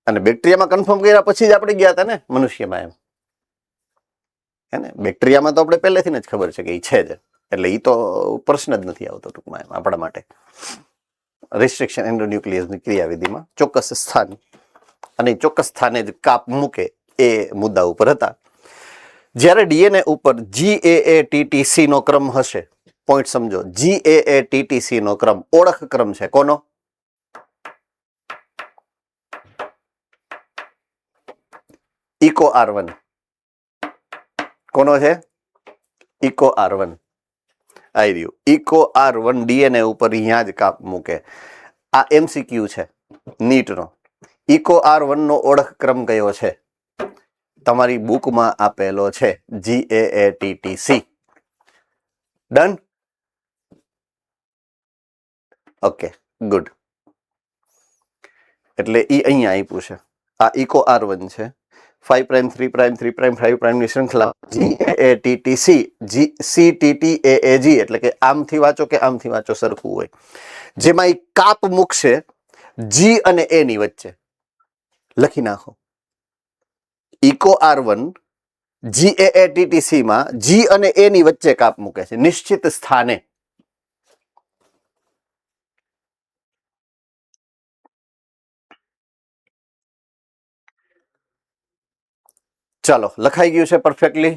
A: અને બેક્ટેરિયામાં કન્ફર્મ કર્યા પછી જ આપણે ગયા હતા ને મનુષ્યમાં, એમ હે ને? બેક્ટેરિયામાં તો આપણે પહેલેથી જ ખબર છે કે એ છે જ, એટલે એ તો પ્રશ્ન જ નથી આવતો ટૂંકમાં એમ આપણા માટે. રિસ્ટ્રિક્શન એન્ડોન્યુક્લિયસની ક્રિયાવિધિમાં ચોક્કસ સ્થાન અને ચોક્કસ સ્થાને જ કાપ મૂકે એ મુદ્દા ઉપર હતા. જ્યારે ડીએનએ ઉપર GAATTC નો ક્રમ હશે, પોઈન્ટ સમજો, GAATTC નો ક્રમ ઓળખ ક્રમ છે કોનો? Eco R1. કોનો છે? Eco R1. આવી રહ્યું ઇકો R1 ડીએનએ ઉપર અહીંયા જ કાપ મૂકે. આ MCQ છે નીટનો. ઇકો R1 નો ઓળખ ક્રમ કયો છે? તમારી બુકમાં આપેલો છે, GAATTC. ડન? Okay, good. એટલે ઈ અહીંયા આપ્યું છે. આ ઇકો R1 છે. 5 પ્રાઇમ 3 પ્રાઇમ 3 પ્રાઇમ 5 પ્રાઇમની શૃંખલા GAATTC CTTAAG, એટલે કે આમથી વાંચો કે આમથી વાંચો સરખું હોય, જેમાં ઈ કાપ મૂકશે G અને A ની વચ્ચે. લખી નાખો. ઇકો R1 GAATTC માં G અને A ની વચ્ચે કાપ મૂકે છે, નિશ્ચિત સ્થાને. ચાલો, લખાઈ ગયું છે પરફેક્ટલી.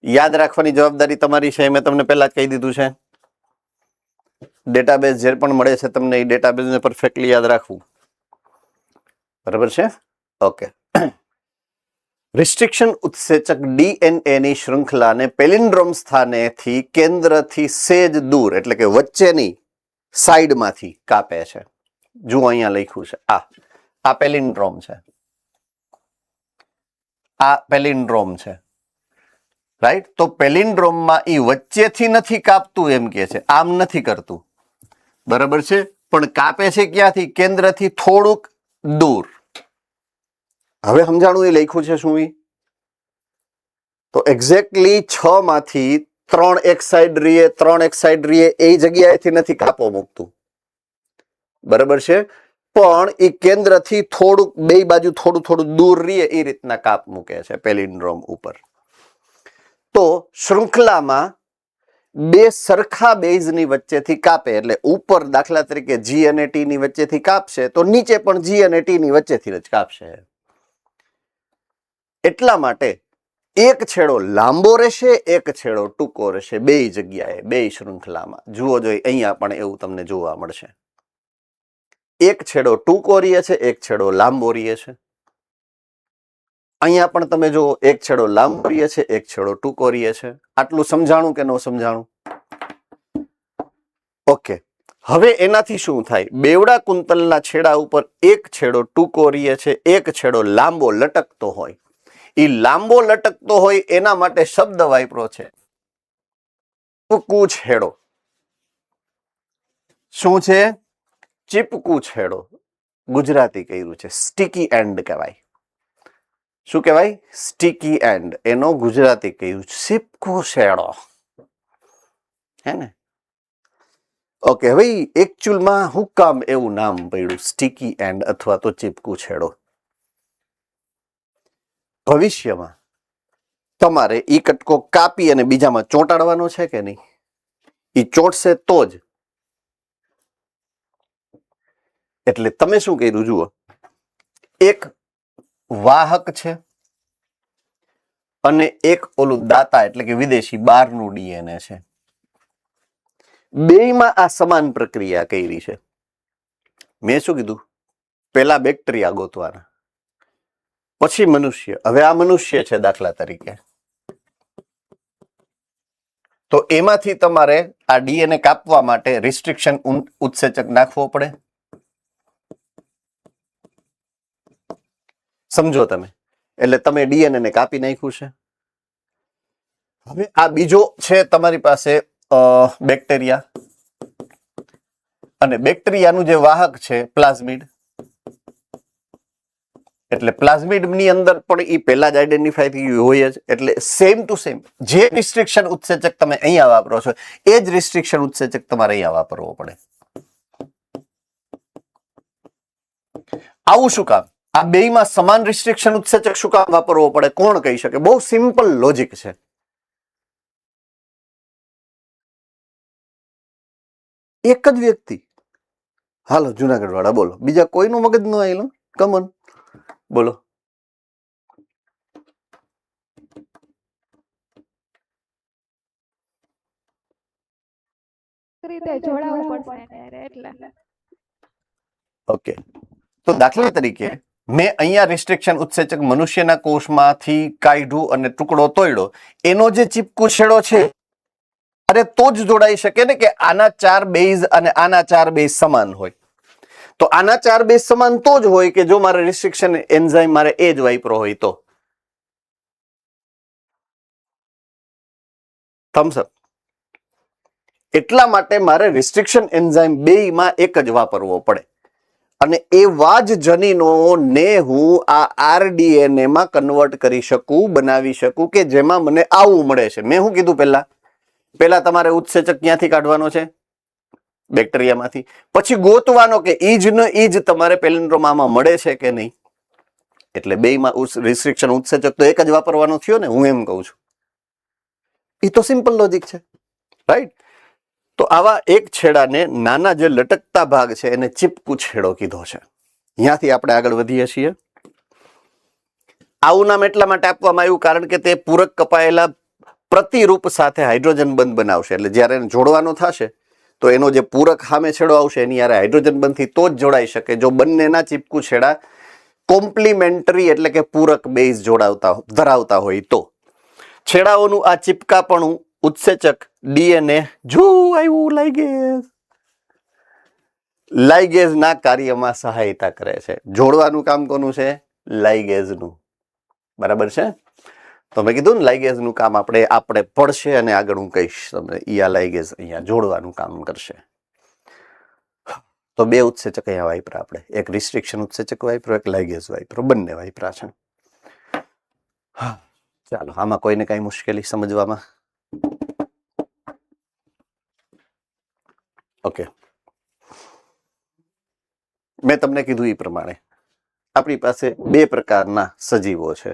A: યાદ રાખવાની જવાબદારી તમારી છે, મેં તમને પહેલા જ કહી દીધું છે. ડેટાબેઝ જે પણ મળે છે તમને એ ડેટાબેઝને પરફેક્ટલી યાદ રાખવું. બરાબર છે? ઓકે. રિસ્ટ્રિક્શન ઉત્સેચક ડીએનએ ની શૃંખલાને પેલિન્ડ્રોમ સ્થાનેથી કેન્દ્રથી સેજ દૂર, એટલે કે વચ્ચેની સાઈડમાંથી કાપે છે. જુઓ અહીંયા લખ્યું છે, આ પેલિન્ડ્રોમ છે, આ પેલિન્ડ્રોમ છે, રાઈટ? તો પેલિન્ડ્રોમમાં ઈ વચ્ચેથી નથી કાપતું એમ કે છે, આમ નથી કરતું. બરાબર છે? પણ કાપે છે ક્યાંથી? કેન્દ્રથી થોડુંક દૂર. હવે સમજાણું એ લખ્યું છે શું? તો એક્ઝેક્ટલી 6 માંથી 3 એક સાઈડ રહીએ, 3 એક સાઈડ રહીએ, એ જગ્યાએથી નથી કાપો મૂકતું. બરાબર છે? પણ એ કેન્દ્રથી થોડુંક બે બાજુ થોડું થોડું દૂર રહીએ એ રીતના કાપ મૂકે છે પેલિન્ડ્રોમ ઉપર. તો શૃંખલામાં બે સરખા બેઝની વચ્ચેથી કાપે, એટલે ઉપર દાખલા તરીકે જી અને ટી ની વચ્ચેથી કાપશે તો નીચે પણ જી અને ટી ની વચ્ચેથી જ કાપશે. એટલા માટે એક છેડો લાંબો રહેશે, એક છેડો ટૂંકો રહેશે, બે જગ્યાએ, બે શૃંખલામાં. જુઓ જોઈએ અહીંયા પણ એવું તમને જોવા મળશે. એક છેડો ટૂંકો રહે છે, એક છેડો લાંબો રહે છે. અહીંયા પણ તમે જુઓ, એક છેડો લાંબો રહે છે, એક છેડો ટૂંકો રહે છે. આટલું સમજાણું કે ન સમજાણું? ઓકે, હવે એનાથી શું થાય? બેવડા કુંતલના છેડા ઉપર એક છેડો ટૂંકો રહે છે, એક છેડો લાંબો લટકતો હોય. એ લાંબો લટકતો હોય એના માટે શબ્દ વાપરો છે ચીપકુ છેડો. શું છે? ચીપકુ છેડો. ગુજરાતી કર્યું છે સ્ટીકી એન્ડ કહેવાય. શું કહેવાય? Sticky and. એનો ગુજરાતી કહ્યું ચીપકુ છેડો. હે ને? ઓકે, હવે એકચ્યુઅલમાં હું કામ એવું નામ પડ્યું સ્ટીકી એન્ડ અથવા તો ચીપકુ છેડો? ભવિષ્યમાં તમારે ઈ કટકો કાપી અને બીજામાં ચોંટાડવાનો છે કે નહીં? ઈ ચોંટશે તો જ. એટલે તમે શું કર્યું જુઓ, એક વાહક છે અને એક ઓલું દાતા એટલે કે વિદેશી બહારનું ડીએનએ છે. બેયમાં આ સમાન પ્રક્રિયા કરી છે. મેં શું કીધું? પેલા બેક્ટેરિયા ગોતવાના, પછી મનુષ્ય. હવે આ મનુષ્ય છે દાખલા તરીકે, તો એમાંથી તમારે આ ડીએનએ કાપવા માટે રિસ્ટ્રિક્શન ઉત્સેચક નાખવો પડે. સમજો તમે? એટલે તમે ડીએનએ ને કાપી નાખ્યું છે. હવે આ બીજો છે તમારી પાસે બેક્ટેરિયા, અને બેક્ટેરિયાનું જે વાહક છે પ્લાઝમિડ. એટલે પ્લાઝમિડ ની અંદર પણ એ પહેલા જ આઈડેન્ટિફાઈ થઈ ગયું હોય જ. એટલે સેમ ટુ સેમ જે રિસ્ટ્રિક્શન ઉત્સેચક તમે અહીંયા વાપરો છો એ જ રિસ્ટ્રિક્શન ઉત્સેચક તમારે અહીંયા વાપરવો પડે. આવું શું કામ? આ બેયમાં સમાન રિસ્ટ્રિક્શન ઉત્સેચક શું કામ વાપરવો પડે? કોણ કહી શકે? બહુ સિમ્પલ લોજિક છે. એક જ વ્યક્તિ. હાલો જુનાગઢ વાળા બોલો, બીજા કોઈનું મગજ ન આવેલું? કમન બોલો.
D: રીતે જોડાવવું પડશે એને એટલે.
A: ઓકે, તો દાખલા તરીકે મેં અહીંયા રિસ્ટ્રિક્શન ઉત્સેચક મનુષ્યના કોષમાંથી કાઢ્યું અને ટુકડો તોડ્યો. એનો જે ચીપકુ છેડો છે અરે તો જ જોડાઈ શકે ને કે આના 4 બેઝ અને આના 4 બેઝ સમાન હોય. તો આના 4 બેઝ સમાન તો જ હોય કે જો મારે રિસ્ટ્રિક્શન એન્ઝાઇમ મારે એ જ વાપરો હોય તો. થમ્સ અપ. એટલા માટે મારે રિસ્ટ્રિક્શન એન્ઝાઇમ બેયમાં એક જ વાપરવો પડે. અને એવા જ જનીનોને હું આ આરડીએનએ માં કન્વર્ટ કરી શકું, બનાવી શકું કે જેમાં મને આવું મળે છે. મેં શું કીધું? પહેલા તમારે ઉત્સેચક ક્યાંથી કાઢવાનો છે? બેક્ટેરિયામાંથી. પછી ગોતવાનો કે ઈજ તમારે પેલિન્ડ્રોમામાં મળે છે કે નહીં. એટલે બેયમાં રિસ્ટ્રિક્શન ઉત્સેચક તો એક જ વાપરવાનો થયો ને, હું એમ કહું છું. એ તો સિમ્પલ લોજિક છે, રાઈટ? તો આવા એક છેડાને, નાના જે લટકતા ભાગ છે એને ચીપકુ છેડો કીધો છે. અહીંયાથી આપણે આગળ વધીએ છીએ. આવું નામ એટલા માટે આપવામાં આવ્યું કારણ કે તે પૂરક કપાયેલા પ્રતિરૂપ સાથે હાઇડ્રોજન બંધ બનાવશે. એટલે જ્યારે એને જોડવાનો થશે તો એનો જે પૂરક સામે છેડો આવશે એની યારે હાઇડ્રોજન બંધથી તો જ જોડાઈ શકે જો બંનેના ચીપકુ છેડા કોમ્પ્લિમેન્ટરી એટલે કે પૂરક બેઝ ધરાવતા હોય તો. છેડાઓનું આ ચીપકાપણું ઉત્સેચક ડીએનએ જો આવ્યું લાઇગેઝ ના કાર્યમાં સહાયતા કરે છે. જોડવાનું કામ કોનું છે? લાઇગેઝનું. બરાબર છે? તો મેં કીધું ને લાઇગેઝનું કામ આપણે પડશે અને આગળ હું કહીશ તમને. આ લાઇગેઝ અહીંયા જોડવાનું કામ કરશે. તો બે ઉત્સેચક અહીંયા વાપરા આપણે. એક રિસ્ટ્રિક્શન ઉત્સેચક વાપરો, એક લાઇગેઝ વાપરો. બંને વાપરા છે. ચાલો, આમાં કોઈને કઈ મુશ્કેલી સમજવામાં? ઓકે, મેં તમને કીધું એ પ્રમાણે આપણી પાસે બે પ્રકારના સજીવો છે.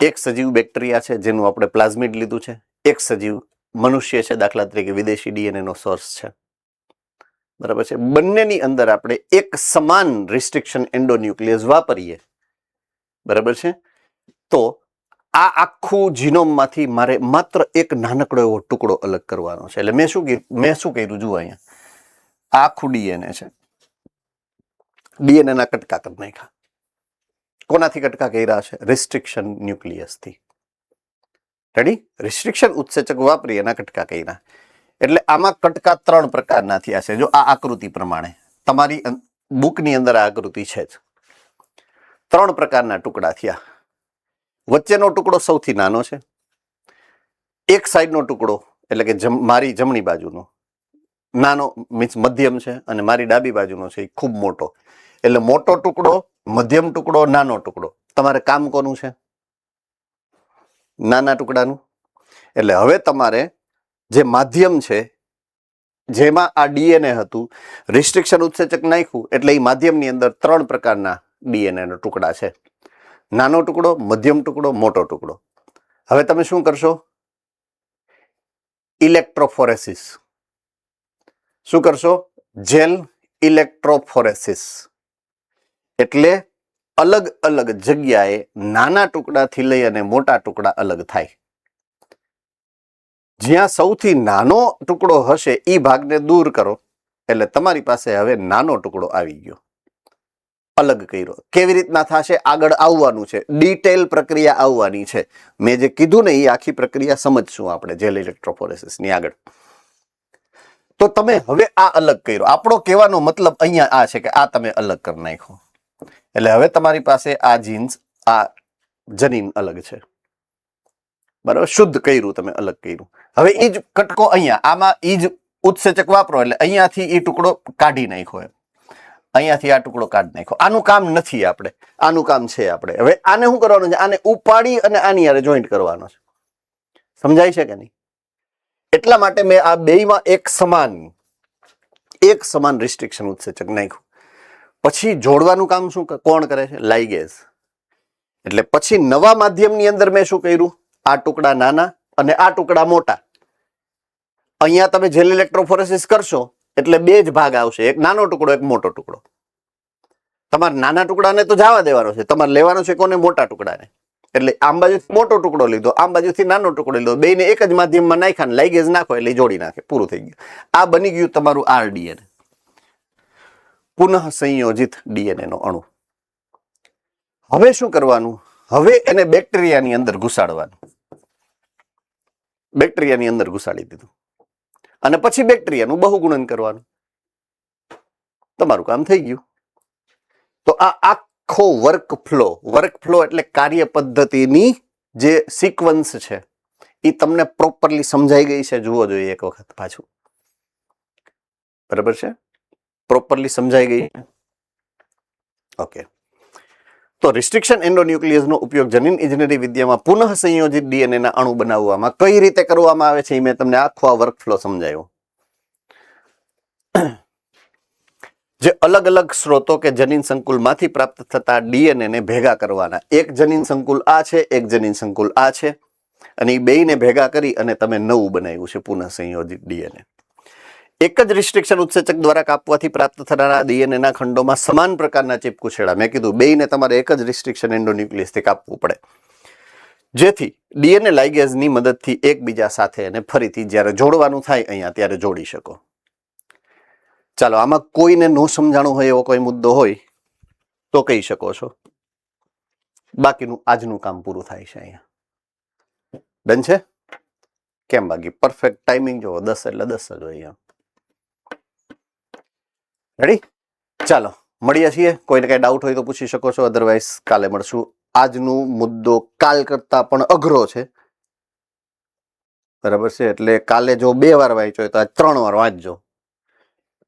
A: એક સજીવ બેક્ટેરિયા છે જેનું આપણે પ્લાઝમિડ લીધું છે. એક સજીવ મનુષ્ય છે દાખલા તરીકે વિદેશી ડીએનએ નો સોર્સ છે, બરાબર છે. બંનેની અંદર આપણે એક સમાન રિસ્ટ્રિક્શન એન્ડોન્યુક્લિયસ વાપરીએ, બરાબર છે, તો આ આખું જીનોમમાંથી મારે માત્ર એક નાનકડો એવો ટુકડો અલગ કરવાનો છે. એટલે મેં શું કર્યું જુઓ અહીંયા, આ આખું ડીએનએ છે, ડીએનએ ના કટકા કરી નાખ્યા. કોનાથી કટકા કર્યા છે? રિસ્ટ્રિક્શન ન્યુક્લિયસથી. રેડી? રિસ્ટ્રિક્શન ઉત્સેચક વાપરી એના કટકા કર્યા. એટલે આમાં કટકા 3 પ્રકારના થયા છે. જો આ આકૃતિ પ્રમાણે તમારી બુકની અંદર આ આકૃતિ છે જ, 3 પ્રકારના ટુકડા થયા. વચ્ચેનો ટુકડો સૌથી નાનો છે, એક સાઈડનો ટુકડો એટલે કે મારી જમણી બાજુનો નાનો મીન્સ મધ્યમ છે, અને મારી ડાબી બાજુનો છે એ ખૂબ મોટો. એટલે મોટો ટુકડો, મધ્યમ ટુકડો, નાનો ટુકડો. તમારે કામ કોનું છે? નાના ટુકડાનું. એટલે હવે તમારે જે માધ્યમ છે જેમાં આ ડીએનએ હતું, રિસ્ટ્રિક્શન ઉત્સેચક નાખ્યું એટલે એ માધ્યમની અંદર 3 પ્રકારના ડીએનએ નો ટુકડા છે, નાનો ટુકડો, મધ્યમ ટુકડો, મોટો ટુકડો. હવે તમે શું કરશો? ઇલેક્ટ્રોફોરેસિસ. શું કરશો? Jail electrophoresis. એટલે અલગ અલગ જગ્યાએ નાના ટુકડાથી લઈ અને મોટા ટુકડા અલગ થાય. જ્યાં સૌથી નાનો ટુકડો હશે એ ભાગને દૂર કરો એટલે તમારી પાસે હવે નાનો ટુકડો આવી ગયો, અલગ કર્યો. કેવી રીતના થશે? આગળ આવવાનું છે, ડિટેલ પ્રક્રિયા આવવાની છે. મેં જે કીધું ને એ આખી પ્રક્રિયા સમજશું આપણે જેલ ઇલેક્ટ્રોફોરેસિસની આગળ. તો તમે હવે આ અલગ કર્યો. આપણો કહેવાનો મતલબ અહીંયા આ છે કે આ તમે અલગ કરી નાખો. એટલે હવે તમારી પાસે આ જીન્સ, આ જનીન અલગ છે, બરાબર? શુદ્ધ કર્યું તમે, અલગ કર્યું. હવે એ જ કટકો અહીંયા આમાં એ જ ઉત્સેચક વાપરો એટલે અહીંયાથી એ ટુકડો કાઢી નાખ્યો, અહીંયાથી આ ટુકડો કાઢી નાખ્યો. આનું કામ નથી આપણે, આનું કામ છે આપણે. હવે આને શું કરવાનું છે? આને ઉપાડી અને આની હારે જોઈન્ટ કરવાનો છે. સમજાય છે કે નહીં? એટલા માટે મેં આ બેયમાં એક સમાન રિસ્ટ્રિક્શન ઉત્સેચક નાખ્યું. પછી જોડવાનું કામ શું કોણ કરે છે? લાઇગેઝ. એટલે પછી નવા માધ્યમની અંદર મેં શું કર્યું? આ ટુકડા નાના અને આ ટુકડા મોટા. અહીંયા તમે જેલ ઇલેક્ટ્રોફોરેસિસ કરશો એટલે 2 જ ભાગ આવશે, એક નાનો ટુકડો, એક મોટો ટુકડો. તમારે નાના ટુકડાને તો જવા દેવાનો છે, તમારે લેવાનો છે કોને? મોટા ટુકડાને. એટલે આમ બાજુથી મોટો ટુકડો લીધો, આમ બાજુથી નાનો ટુકડો લીધો, બેને એક જ માધ્યમમાં નાખ્યા, લાઇગેઝ નાખો એટલે જોડી નાખે, પૂરું થઈ ગયું. આ બની ગયું તમારું આરડીએનએ, પુનઃ સંયોજિત ડીએનએ નો અણુ. હવે શું કરવાનું? હવે એને બેક્ટેરિયાની અંદર ઘુસાડવાનું. બેક્ટેરિયાની અંદર ઘુસાડી દીધું અને પછી બેક્ટેરિયાનું બહુગુણન કરવાનું. તમારું કામ થઈ ગયું. તો આ આખો વર્ક ફ્લો એટલે કાર્ય પદ્ધતિની જે સિક્વન્સ છે એ તમને પ્રોપરલી સમજાઈ ગઈ છે? જુઓ જોઈએ એક વખત પાછું, બરાબર છે? પ્રોપરલી સમજાઈ ગઈ? ઓકે. તો રિસ્ટ્રિક્શન એન્ડોન્યુક્લિયસનો ઉપયોગ જનીન ઇજનેરી વિદ્યામાં પુનઃ સંયોજિત ડીએનએના અણુ બનાવવામાં કઈ રીતે કરવામાં આવે છે એ મેં તમને આખો આ વર્કફ્લો સમજાવ્યો. જે અલગ અલગ સ્ત્રોતો કે જનીન સંકુલમાંથી પ્રાપ્ત થતા ડીએનએને ભેગા કરવાના. એક જનીન સંકુલ આ છે, એક જનીન સંકુલ આ છે, અને એ બેયને ભેગા કરી અને તમે નવું બનાવ્યું છે પુનઃ સંયોજિત ડીએનએ. એક જ રિસ્ટ્રિક્શન ઉત્સેચક દ્વારા કાપવાથી પ્રાપ્ત થનારા ડીએનએના ખંડોમાં સમાન પ્રકારના ચીપકુછેડા. મેં કીધું બેયને તમારે એક જ રિસ્ટ્રિક્શન એન્ડોન્યુક્લિયસથી કાપવું પડે, જેથી ડીએનએ લાઇગેઝની મદદથી એકબીજા સાથે અને ફરીથી જ્યારે જોડવાનું થાય અહીંયા ત્યારે જોડી શકો. ચાલો, આમાં કોઈને ન સમજાણું હોય એવો કોઈ મુદ્દો હોય તો કહી શકો છો. બાકીનું આજનું કામ પૂરું થાય છે અહીંયા. ડન છે? કેમ બાકી પરફેક્ટ ટાઈમિંગ જો 10 એટલે 10 જ હોય. રેડી? ચાલો મળીએ છીએ. કોઈને કઈ ડાઉટ હોય તો પૂછી શકો છો, અધરવાઇઝ કાલે મળશું. આજનો મુદ્દો કાલ કરતા પણ અઘરો છે, બરાબર છે? એટલે કાલે જો 2 વાર વાંચ્યો હોય તો આજ 3 વાર વાંચજો.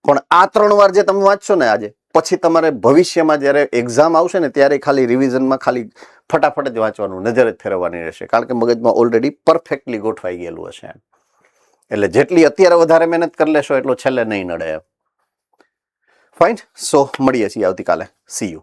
A: પણ આ 3 વાર જે તમે વાંચશો ને આજે, પછી તમારે ભવિષ્યમાં જ્યારે એક્ઝામ આવશે ને ત્યારે ખાલી રિવિઝનમાં ખાલી ફટાફટ જ વાંચવાનું, નજર જ ફેરવવાની રહેશે, કારણ કે મગજમાં ઓલરેડી પરફેક્ટલી ગોઠવાઈ ગયેલું હશે. એટલે જેટલી અત્યારે વધારે મહેનત કરી લેશો એટલો છેલ્લે નહીં નડે. ફાઇન. સો મળીએ છીએ આવતીકાલે. C you.